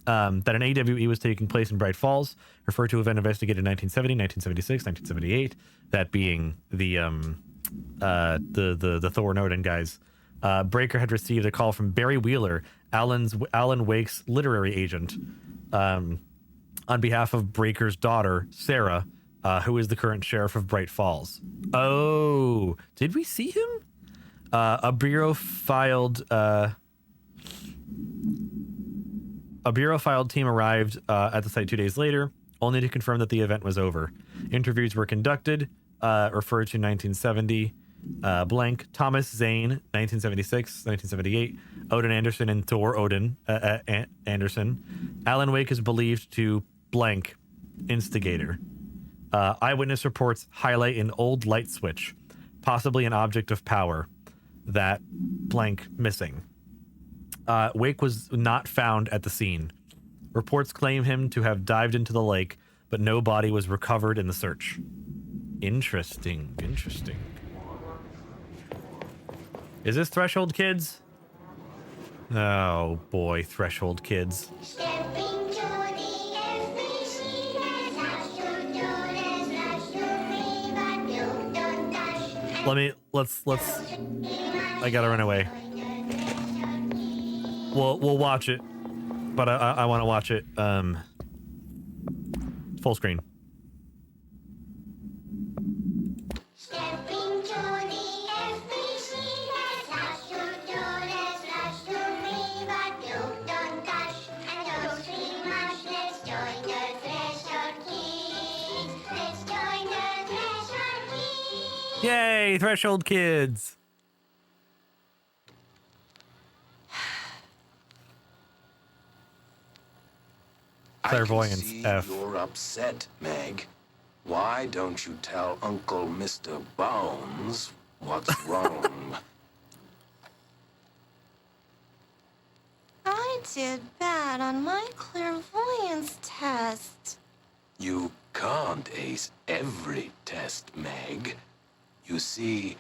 Speaker 1: That an AWE was taking place in Bright Falls, referred to event investigated in 1970, 1976, 1978. That being the Thor and Odin guys. Breaker had received a call from Barry Wheeler, Alan Wake's literary agent, on behalf of Breaker's daughter, Sarah, who is the current sheriff of Bright Falls. Oh, did we see him? A bureau filed team arrived at the site 2 days later, only to confirm that the event was over. Interviews were conducted, referred to 1970, blank, Thomas Zane, 1976, 1978, Odin Anderson and Thor Odin Anderson. Alan Wake is believed to blank, instigator. Eyewitness reports highlight an old light switch, possibly an object of power, that blank missing. Wake was not found at the scene. Reports claim him to have dived into the lake, but no body was recovered in the search. Interesting. Is this Threshold Kids? Oh boy, Threshold Kids. Let's I gotta run away. We'll watch it, but I want to watch it full screen. Yay, Threshold Kids! Clairvoyance,
Speaker 9: I can see
Speaker 1: F.
Speaker 9: you're upset, Meg. Why don't you tell Uncle Mr. Bones what's wrong?
Speaker 21: I did bad on my clairvoyance test.
Speaker 9: You can't ace every test, Meg. You see,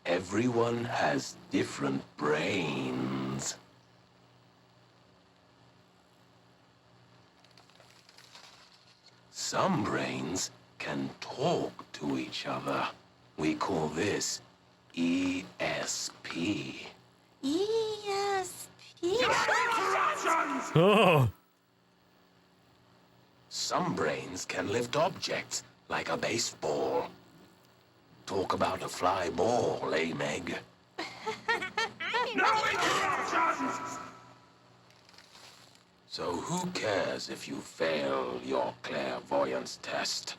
Speaker 9: everyone has different brains. Some brains can talk to each other. We call this ESP.
Speaker 21: ESP.
Speaker 1: Oh.
Speaker 9: Some brains can lift objects, like a baseball. Talk about a fly ball, eh, Meg? So who cares if you fail your clairvoyance test?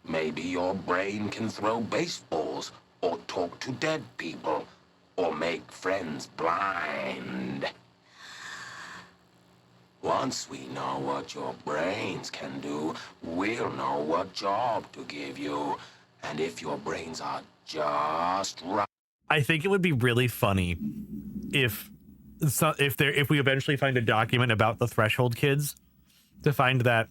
Speaker 9: Maybe your brain can throw baseballs, or talk to dead people, or make friends blind. Once we know what your brains can do, we'll know what job to give you. And if your brains are just right...
Speaker 1: I think it would be really funny if we eventually find a document about the Threshold kids, to find that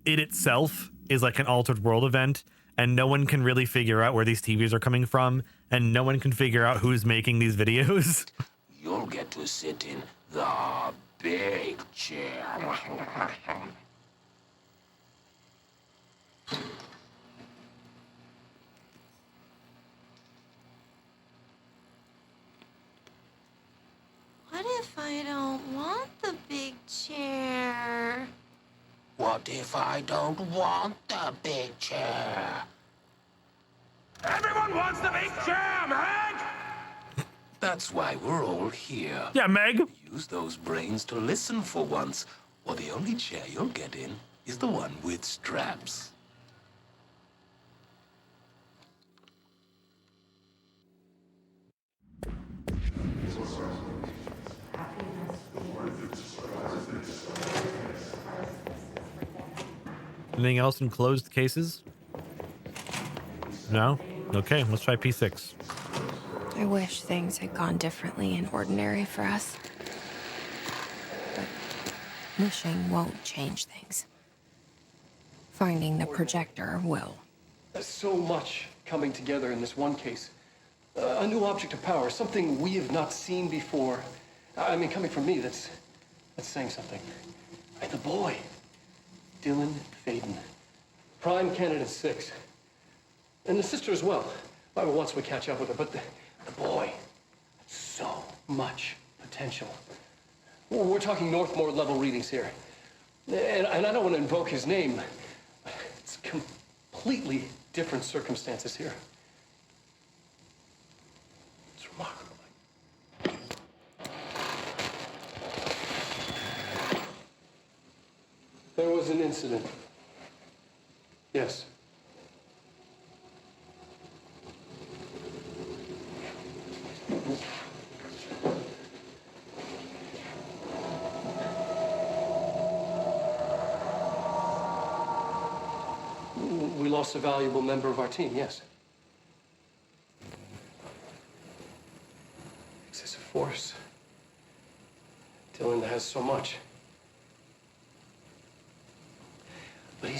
Speaker 1: it itself is like an altered world event, and no one can really figure out where these TVs are coming from, and no one can figure out who's making these videos.
Speaker 9: You'll get to sit in the big chair.
Speaker 21: What if I don't want the big chair?
Speaker 9: What if I don't want the big chair? Everyone wants the big chair, Meg! That's why we're all here.
Speaker 1: Yeah, Meg.
Speaker 9: Use those brains to listen for once, or the only chair you'll get in is the one with straps.
Speaker 1: Anything else in closed cases? No? Okay, let's try P6.
Speaker 18: I wish things had gone differently in Ordinary for us. But wishing won't change things. Finding the projector will.
Speaker 2: There's so much coming together in this one case. A new object of power, something we have not seen before. I mean, coming from me, that's saying something. And the boy, Dylan Faden, prime candidate 6. And the sister as well. Well, once we catch up with her, but the boy, so much potential. We're talking Northmore level readings here. And I don't want to invoke his name. It's completely different circumstances here. It's remarkable. There was an incident. Yes. We lost a valuable member of our team, yes. Excessive force. Dylan has so much. But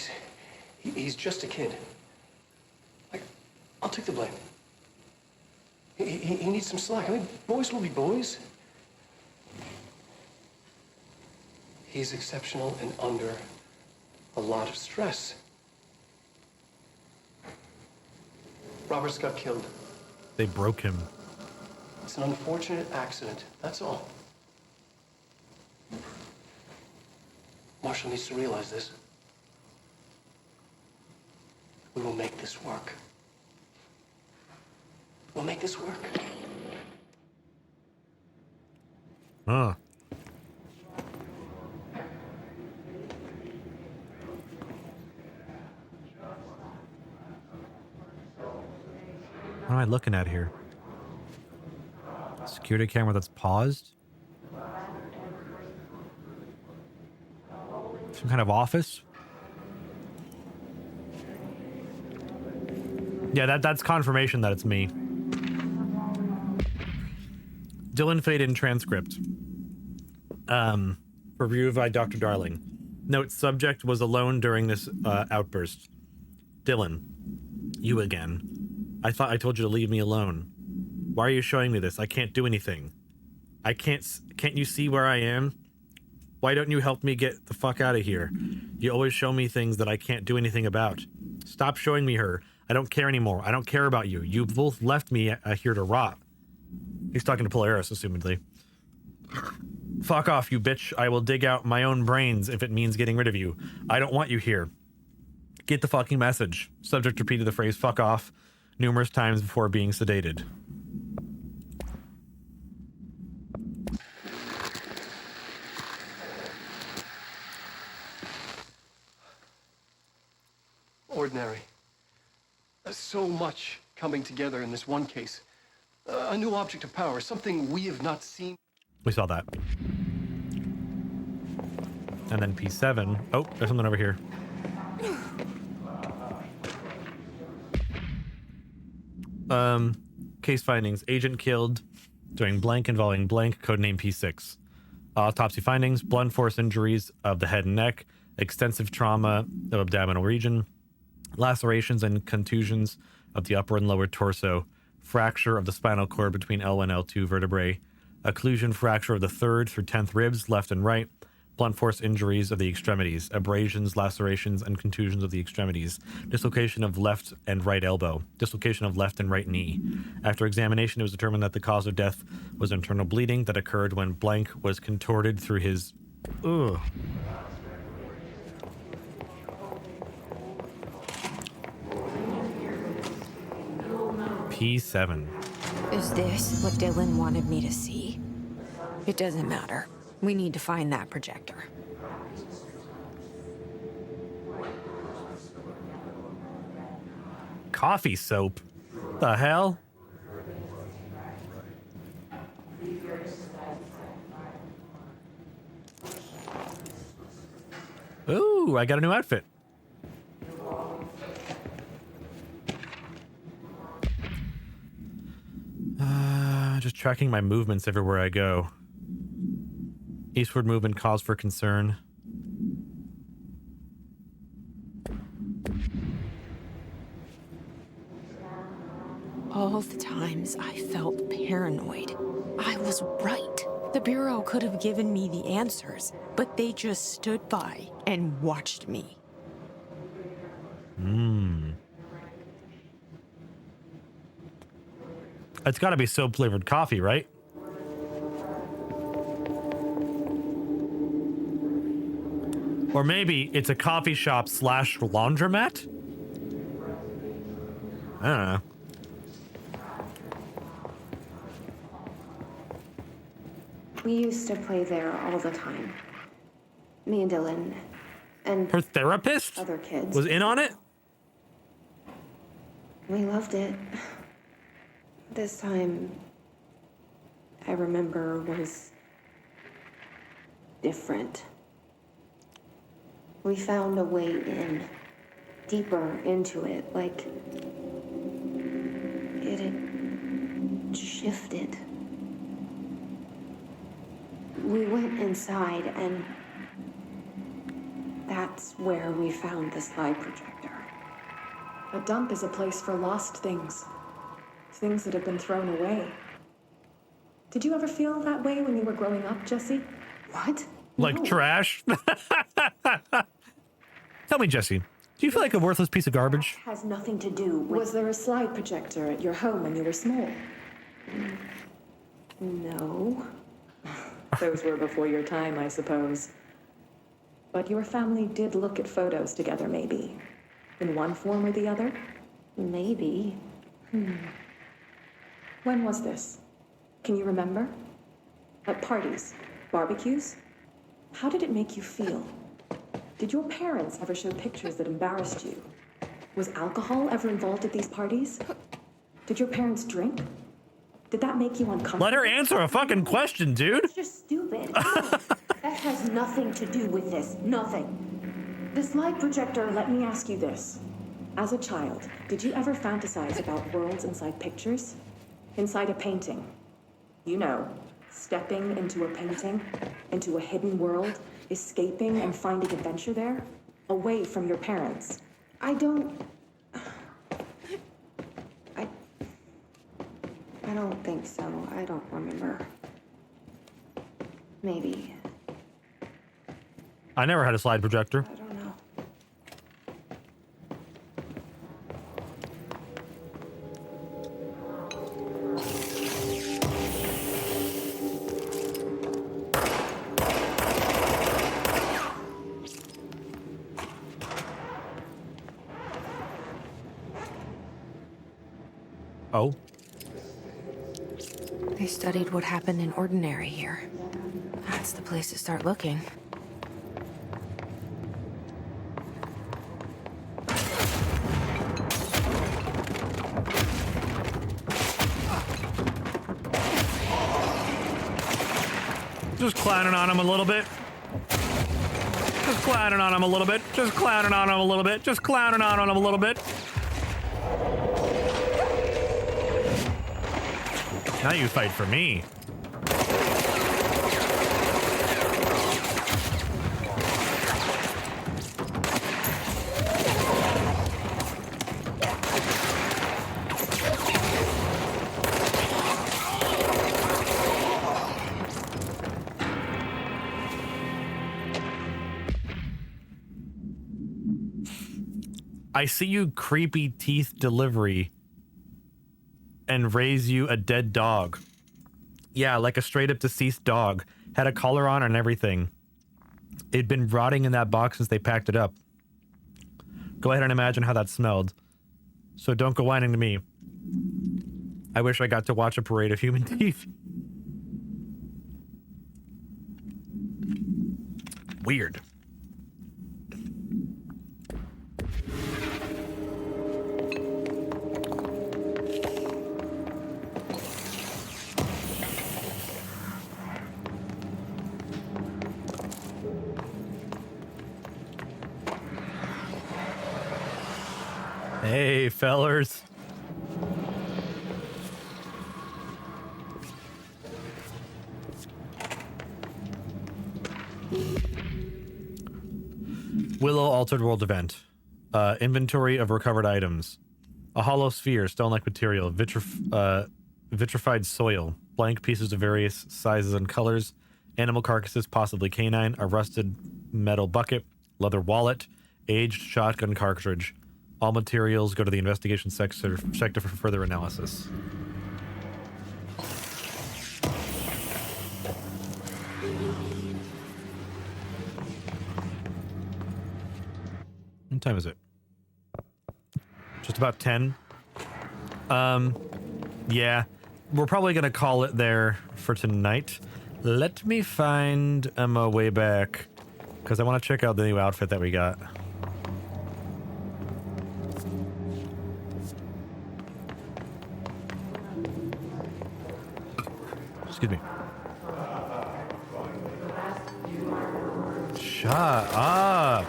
Speaker 2: he's just a kid. I'll take the blame. He needs some slack. I mean, boys will be boys. He's exceptional and under a lot of stress. Roberts got killed.
Speaker 1: They broke him.
Speaker 2: It's an unfortunate accident, that's all. Marshall needs to realize this. We will make this work. We'll make this work.
Speaker 1: Huh. What am I looking at here? Security camera that's paused? Some kind of office. Yeah, that's confirmation that it's me. Dylan Faden transcript. Review by Dr. Darling. Note, subject was alone during this outburst. Dylan, you again. I thought I told you to leave me alone. Why are you showing me this? I can't do anything. Can't you see where I am? Why don't you help me get the fuck out of here? You always show me things that I can't do anything about. Stop showing me her. I don't care anymore. I don't care about you. You both left me here to rot. He's talking to Polaris, assumedly. Fuck off, you bitch. I will dig out my own brains if it means getting rid of you. I don't want you here. Get the fucking message. Subject repeated the phrase fuck off numerous times before being sedated.
Speaker 5: Ordinary. So much coming together in this one case. A new object of power, something we have not seen.
Speaker 1: We saw that. And then P7. Oh, there's something over here. Case findings. Agent killed during blank involving blank, codename P6. Autopsy findings. Blunt force injuries of the head and neck. Extensive trauma of abdominal region. Lacerations and contusions of the upper and lower torso. Fracture of the spinal cord between L1 and L2 vertebrae. Occlusion fracture of the 3rd through 10th ribs, left and right. Blunt force injuries of the extremities. Abrasions, lacerations, and contusions of the extremities. Dislocation of left and right elbow. Dislocation of left and right knee. After examination, it was determined that the cause of death was internal bleeding that occurred when blank was contorted through his... Ugh. P7.
Speaker 18: Is this what Dylan wanted me to see? It doesn't matter. We need to find that projector.
Speaker 1: Coffee soap? The hell? Ooh, I got a new outfit. Just tracking my movements everywhere I go. Eastward movement cause for concern.
Speaker 18: All the times I felt paranoid, I was right. The Bureau could have given me the answers, but they just stood by and watched me.
Speaker 1: It's gotta be soap flavored coffee, right? Or maybe it's a coffee shop / laundromat? I don't know.
Speaker 3: We used to play there all the time. Me and Dylan. And
Speaker 1: her therapist
Speaker 3: other kids
Speaker 1: was in on it?
Speaker 3: We loved it. This time, I remember, was different. We found a way in, deeper into it, like it had shifted. We went inside, and that's where we found the slide projector.
Speaker 16: A dump is a place for lost things. Things that have been thrown away. Did you ever feel that way when you were growing up, Jesse?
Speaker 3: What?
Speaker 1: Like
Speaker 3: No.
Speaker 1: trash? Tell me, Jesse, do you feel like a worthless piece of garbage?
Speaker 3: Has nothing to do with...
Speaker 16: Was there a slide projector at your home when you were small?
Speaker 3: No.
Speaker 16: Those were before your time, I suppose. But your family did look at photos together, maybe. In one form or the other?
Speaker 3: Maybe.
Speaker 16: When was this? Can you remember? At parties? Barbecues? How did it make you feel? Did your parents ever show pictures that embarrassed you? Was alcohol ever involved at these parties? Did your parents drink? Did that make you uncomfortable?
Speaker 1: Let her answer a fucking question, dude.
Speaker 3: It's just stupid. No, that has nothing to do with this. Nothing.
Speaker 16: The slide projector, let me ask you this. As a child, did you ever fantasize about worlds inside pictures? Inside a painting? You know, stepping into a painting, into a hidden world, escaping and finding adventure there, away from your parents. I don't think so. I don't remember. Maybe.
Speaker 1: I never had a slide projector.
Speaker 16: I don't know.
Speaker 1: Oh.
Speaker 18: They studied what happened in Ordinary here. That's the place to start looking.
Speaker 1: Just clowning on him a little bit. Just clowning on him a little bit. Just clowning on him a little bit. Just clowning on him a little bit. Now you fight for me. I see you, creepy teeth delivery, and raise you a dead dog. Yeah, like a straight up deceased dog. Had a collar on and everything. It'd been rotting in that box since they packed it up. Go ahead and imagine how that smelled. So don't go whining to me. I wish I got to watch a parade of human teeth. Weird. Hey, fellers. Willow Altered World event. Inventory of recovered items. A hollow sphere, stone-like material, vitrified soil, blank pieces of various sizes and colors, animal carcasses, possibly canine, a rusted metal bucket, leather wallet, aged shotgun cartridge. All materials go to the investigation sector for further analysis. What time is it? Just about 10. Yeah. We're probably gonna call it there for tonight. Let me find Emma way back, because I want to check out the new outfit that we got. Excuse me. Shut up.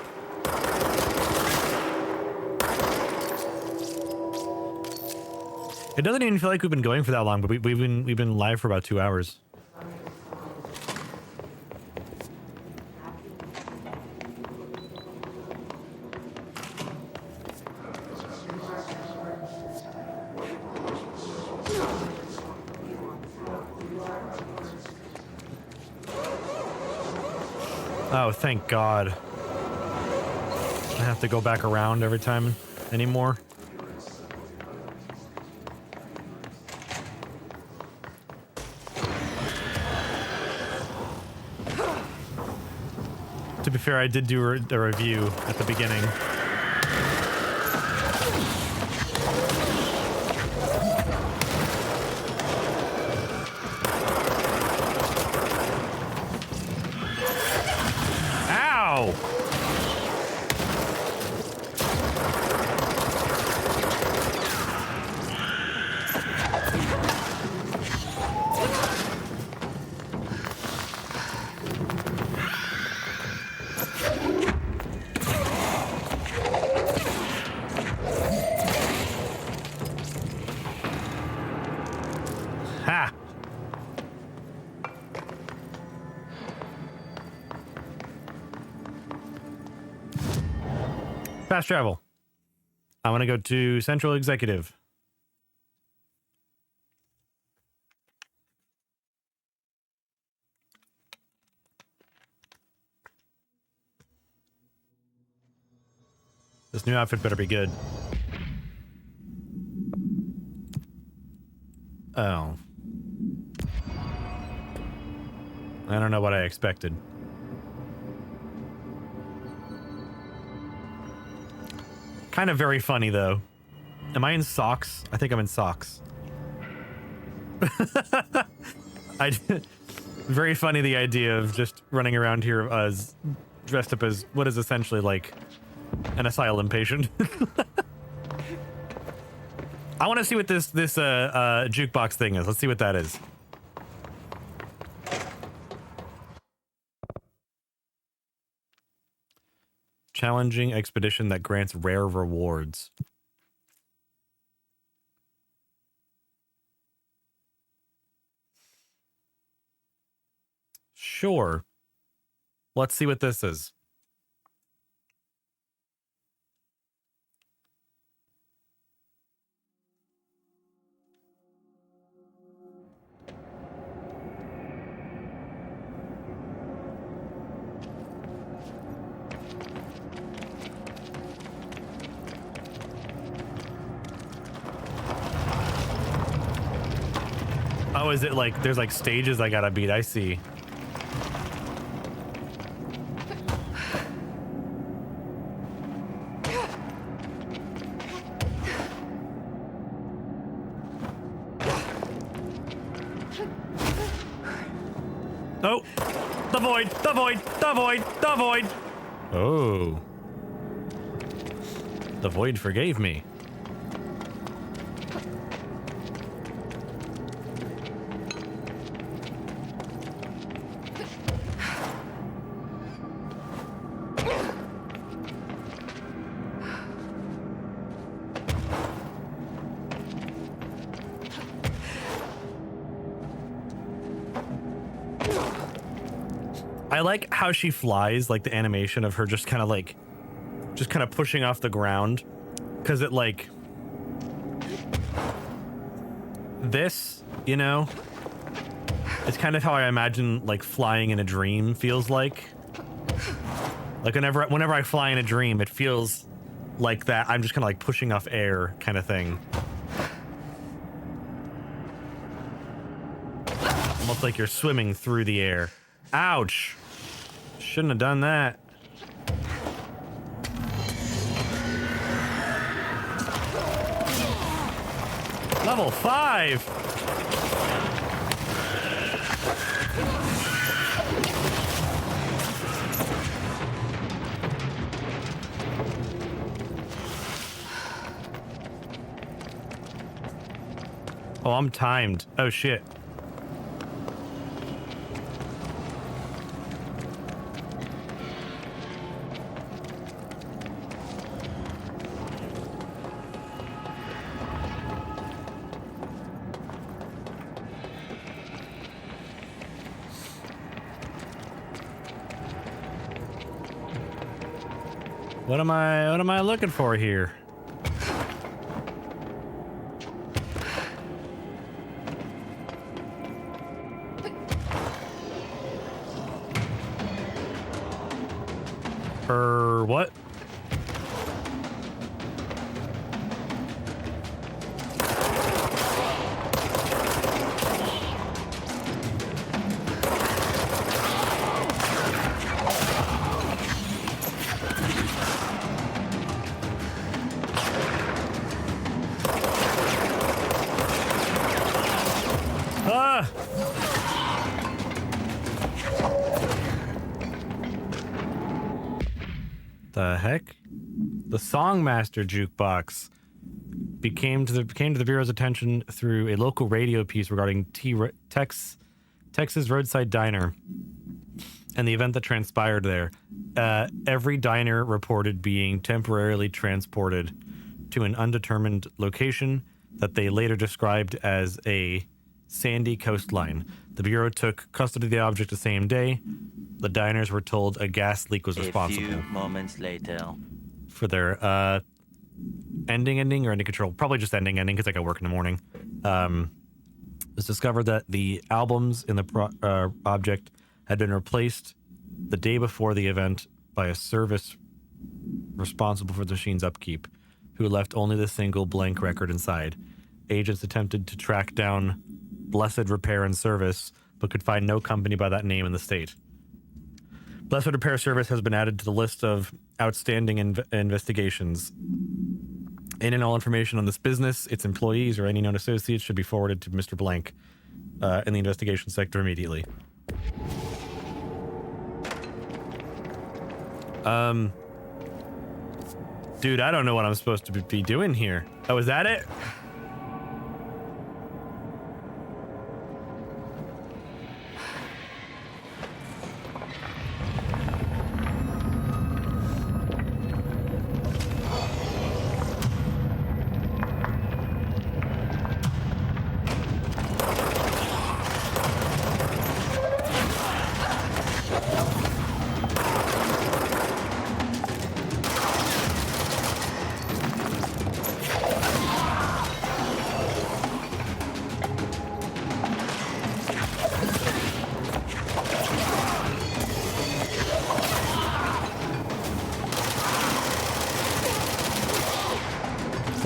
Speaker 1: It doesn't even feel like we've been going for that long, but we've been live for about 2 hours. Oh, thank God. I have to go back around every time anymore. To be fair, I did do a review at the beginning. fast travel. I want to go to Central Executive. This new outfit better be good. Oh. I don't know what I expected. Kind of very funny, though. Am I in socks? I think I'm in socks. Very funny, the idea of just running around here as dressed up as what is essentially like an asylum patient. I want to see what this jukebox thing is. Let's see what that is. Challenging expedition that grants rare rewards. Sure. Let's see what this is. Oh, is it like there's like stages I gotta beat? I see. Oh, the void, the void, the void, the void. Oh, the void forgave me. I like how she flies, like the animation of her just kind of pushing off the ground, because it like this, you know, it's kind of how I imagine like flying in a dream feels like. Like whenever I fly in a dream, it feels like that. I'm just kind of like pushing off air kind of thing. Almost like you're swimming through the air. Ouch. Shouldn't have done that. Level 5. Oh, I'm timed. Oh shit. What am I looking for here? What? The heck? The Songmaster jukebox came to the Bureau's attention through a local radio piece regarding Texas Roadside Diner and the event that transpired there. Every diner reported being temporarily transported to an undetermined location that they later described as a sandy coastline. The Bureau took custody of the object the same day. The diners were told a gas leak was responsible.
Speaker 4: A few moments later.
Speaker 1: for their ending or ending control. Probably just ending because I got work in the morning. It was discovered that the albums in the object had been replaced the day before the event by a service responsible for the machine's upkeep, who left only the single blank record inside. Agents attempted to track down Blessed Repair and Service, but could find no company by that name in the state. Blessed Repair Service has been added to the list of outstanding investigations. Any and all information on this business, its employees, or any known associates should be forwarded to Mr. Blank in the investigation sector immediately. Dude, I don't know what I'm supposed to be doing here. Oh, is that it?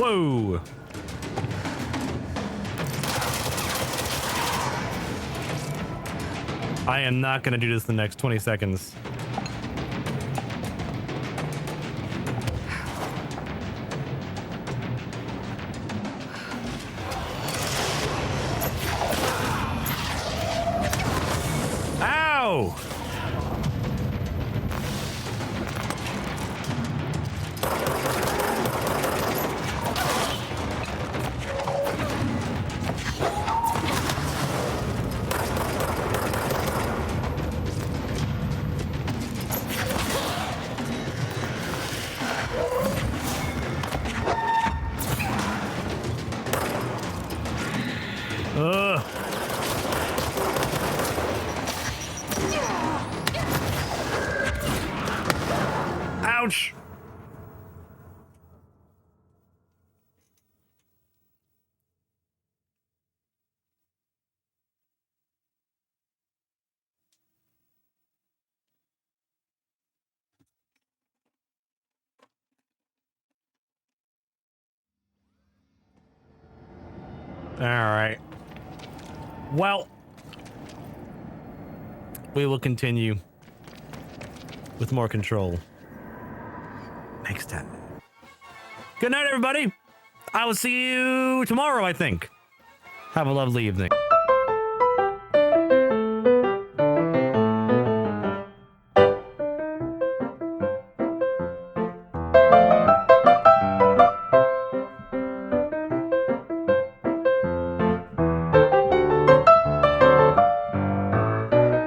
Speaker 1: Whoa! I am not gonna do this in the next 20 seconds. Ow! Ugh. Ouch. All right. Well, we will continue with more control next time. Good night, everybody. I will see you tomorrow, I think. Have a lovely evening.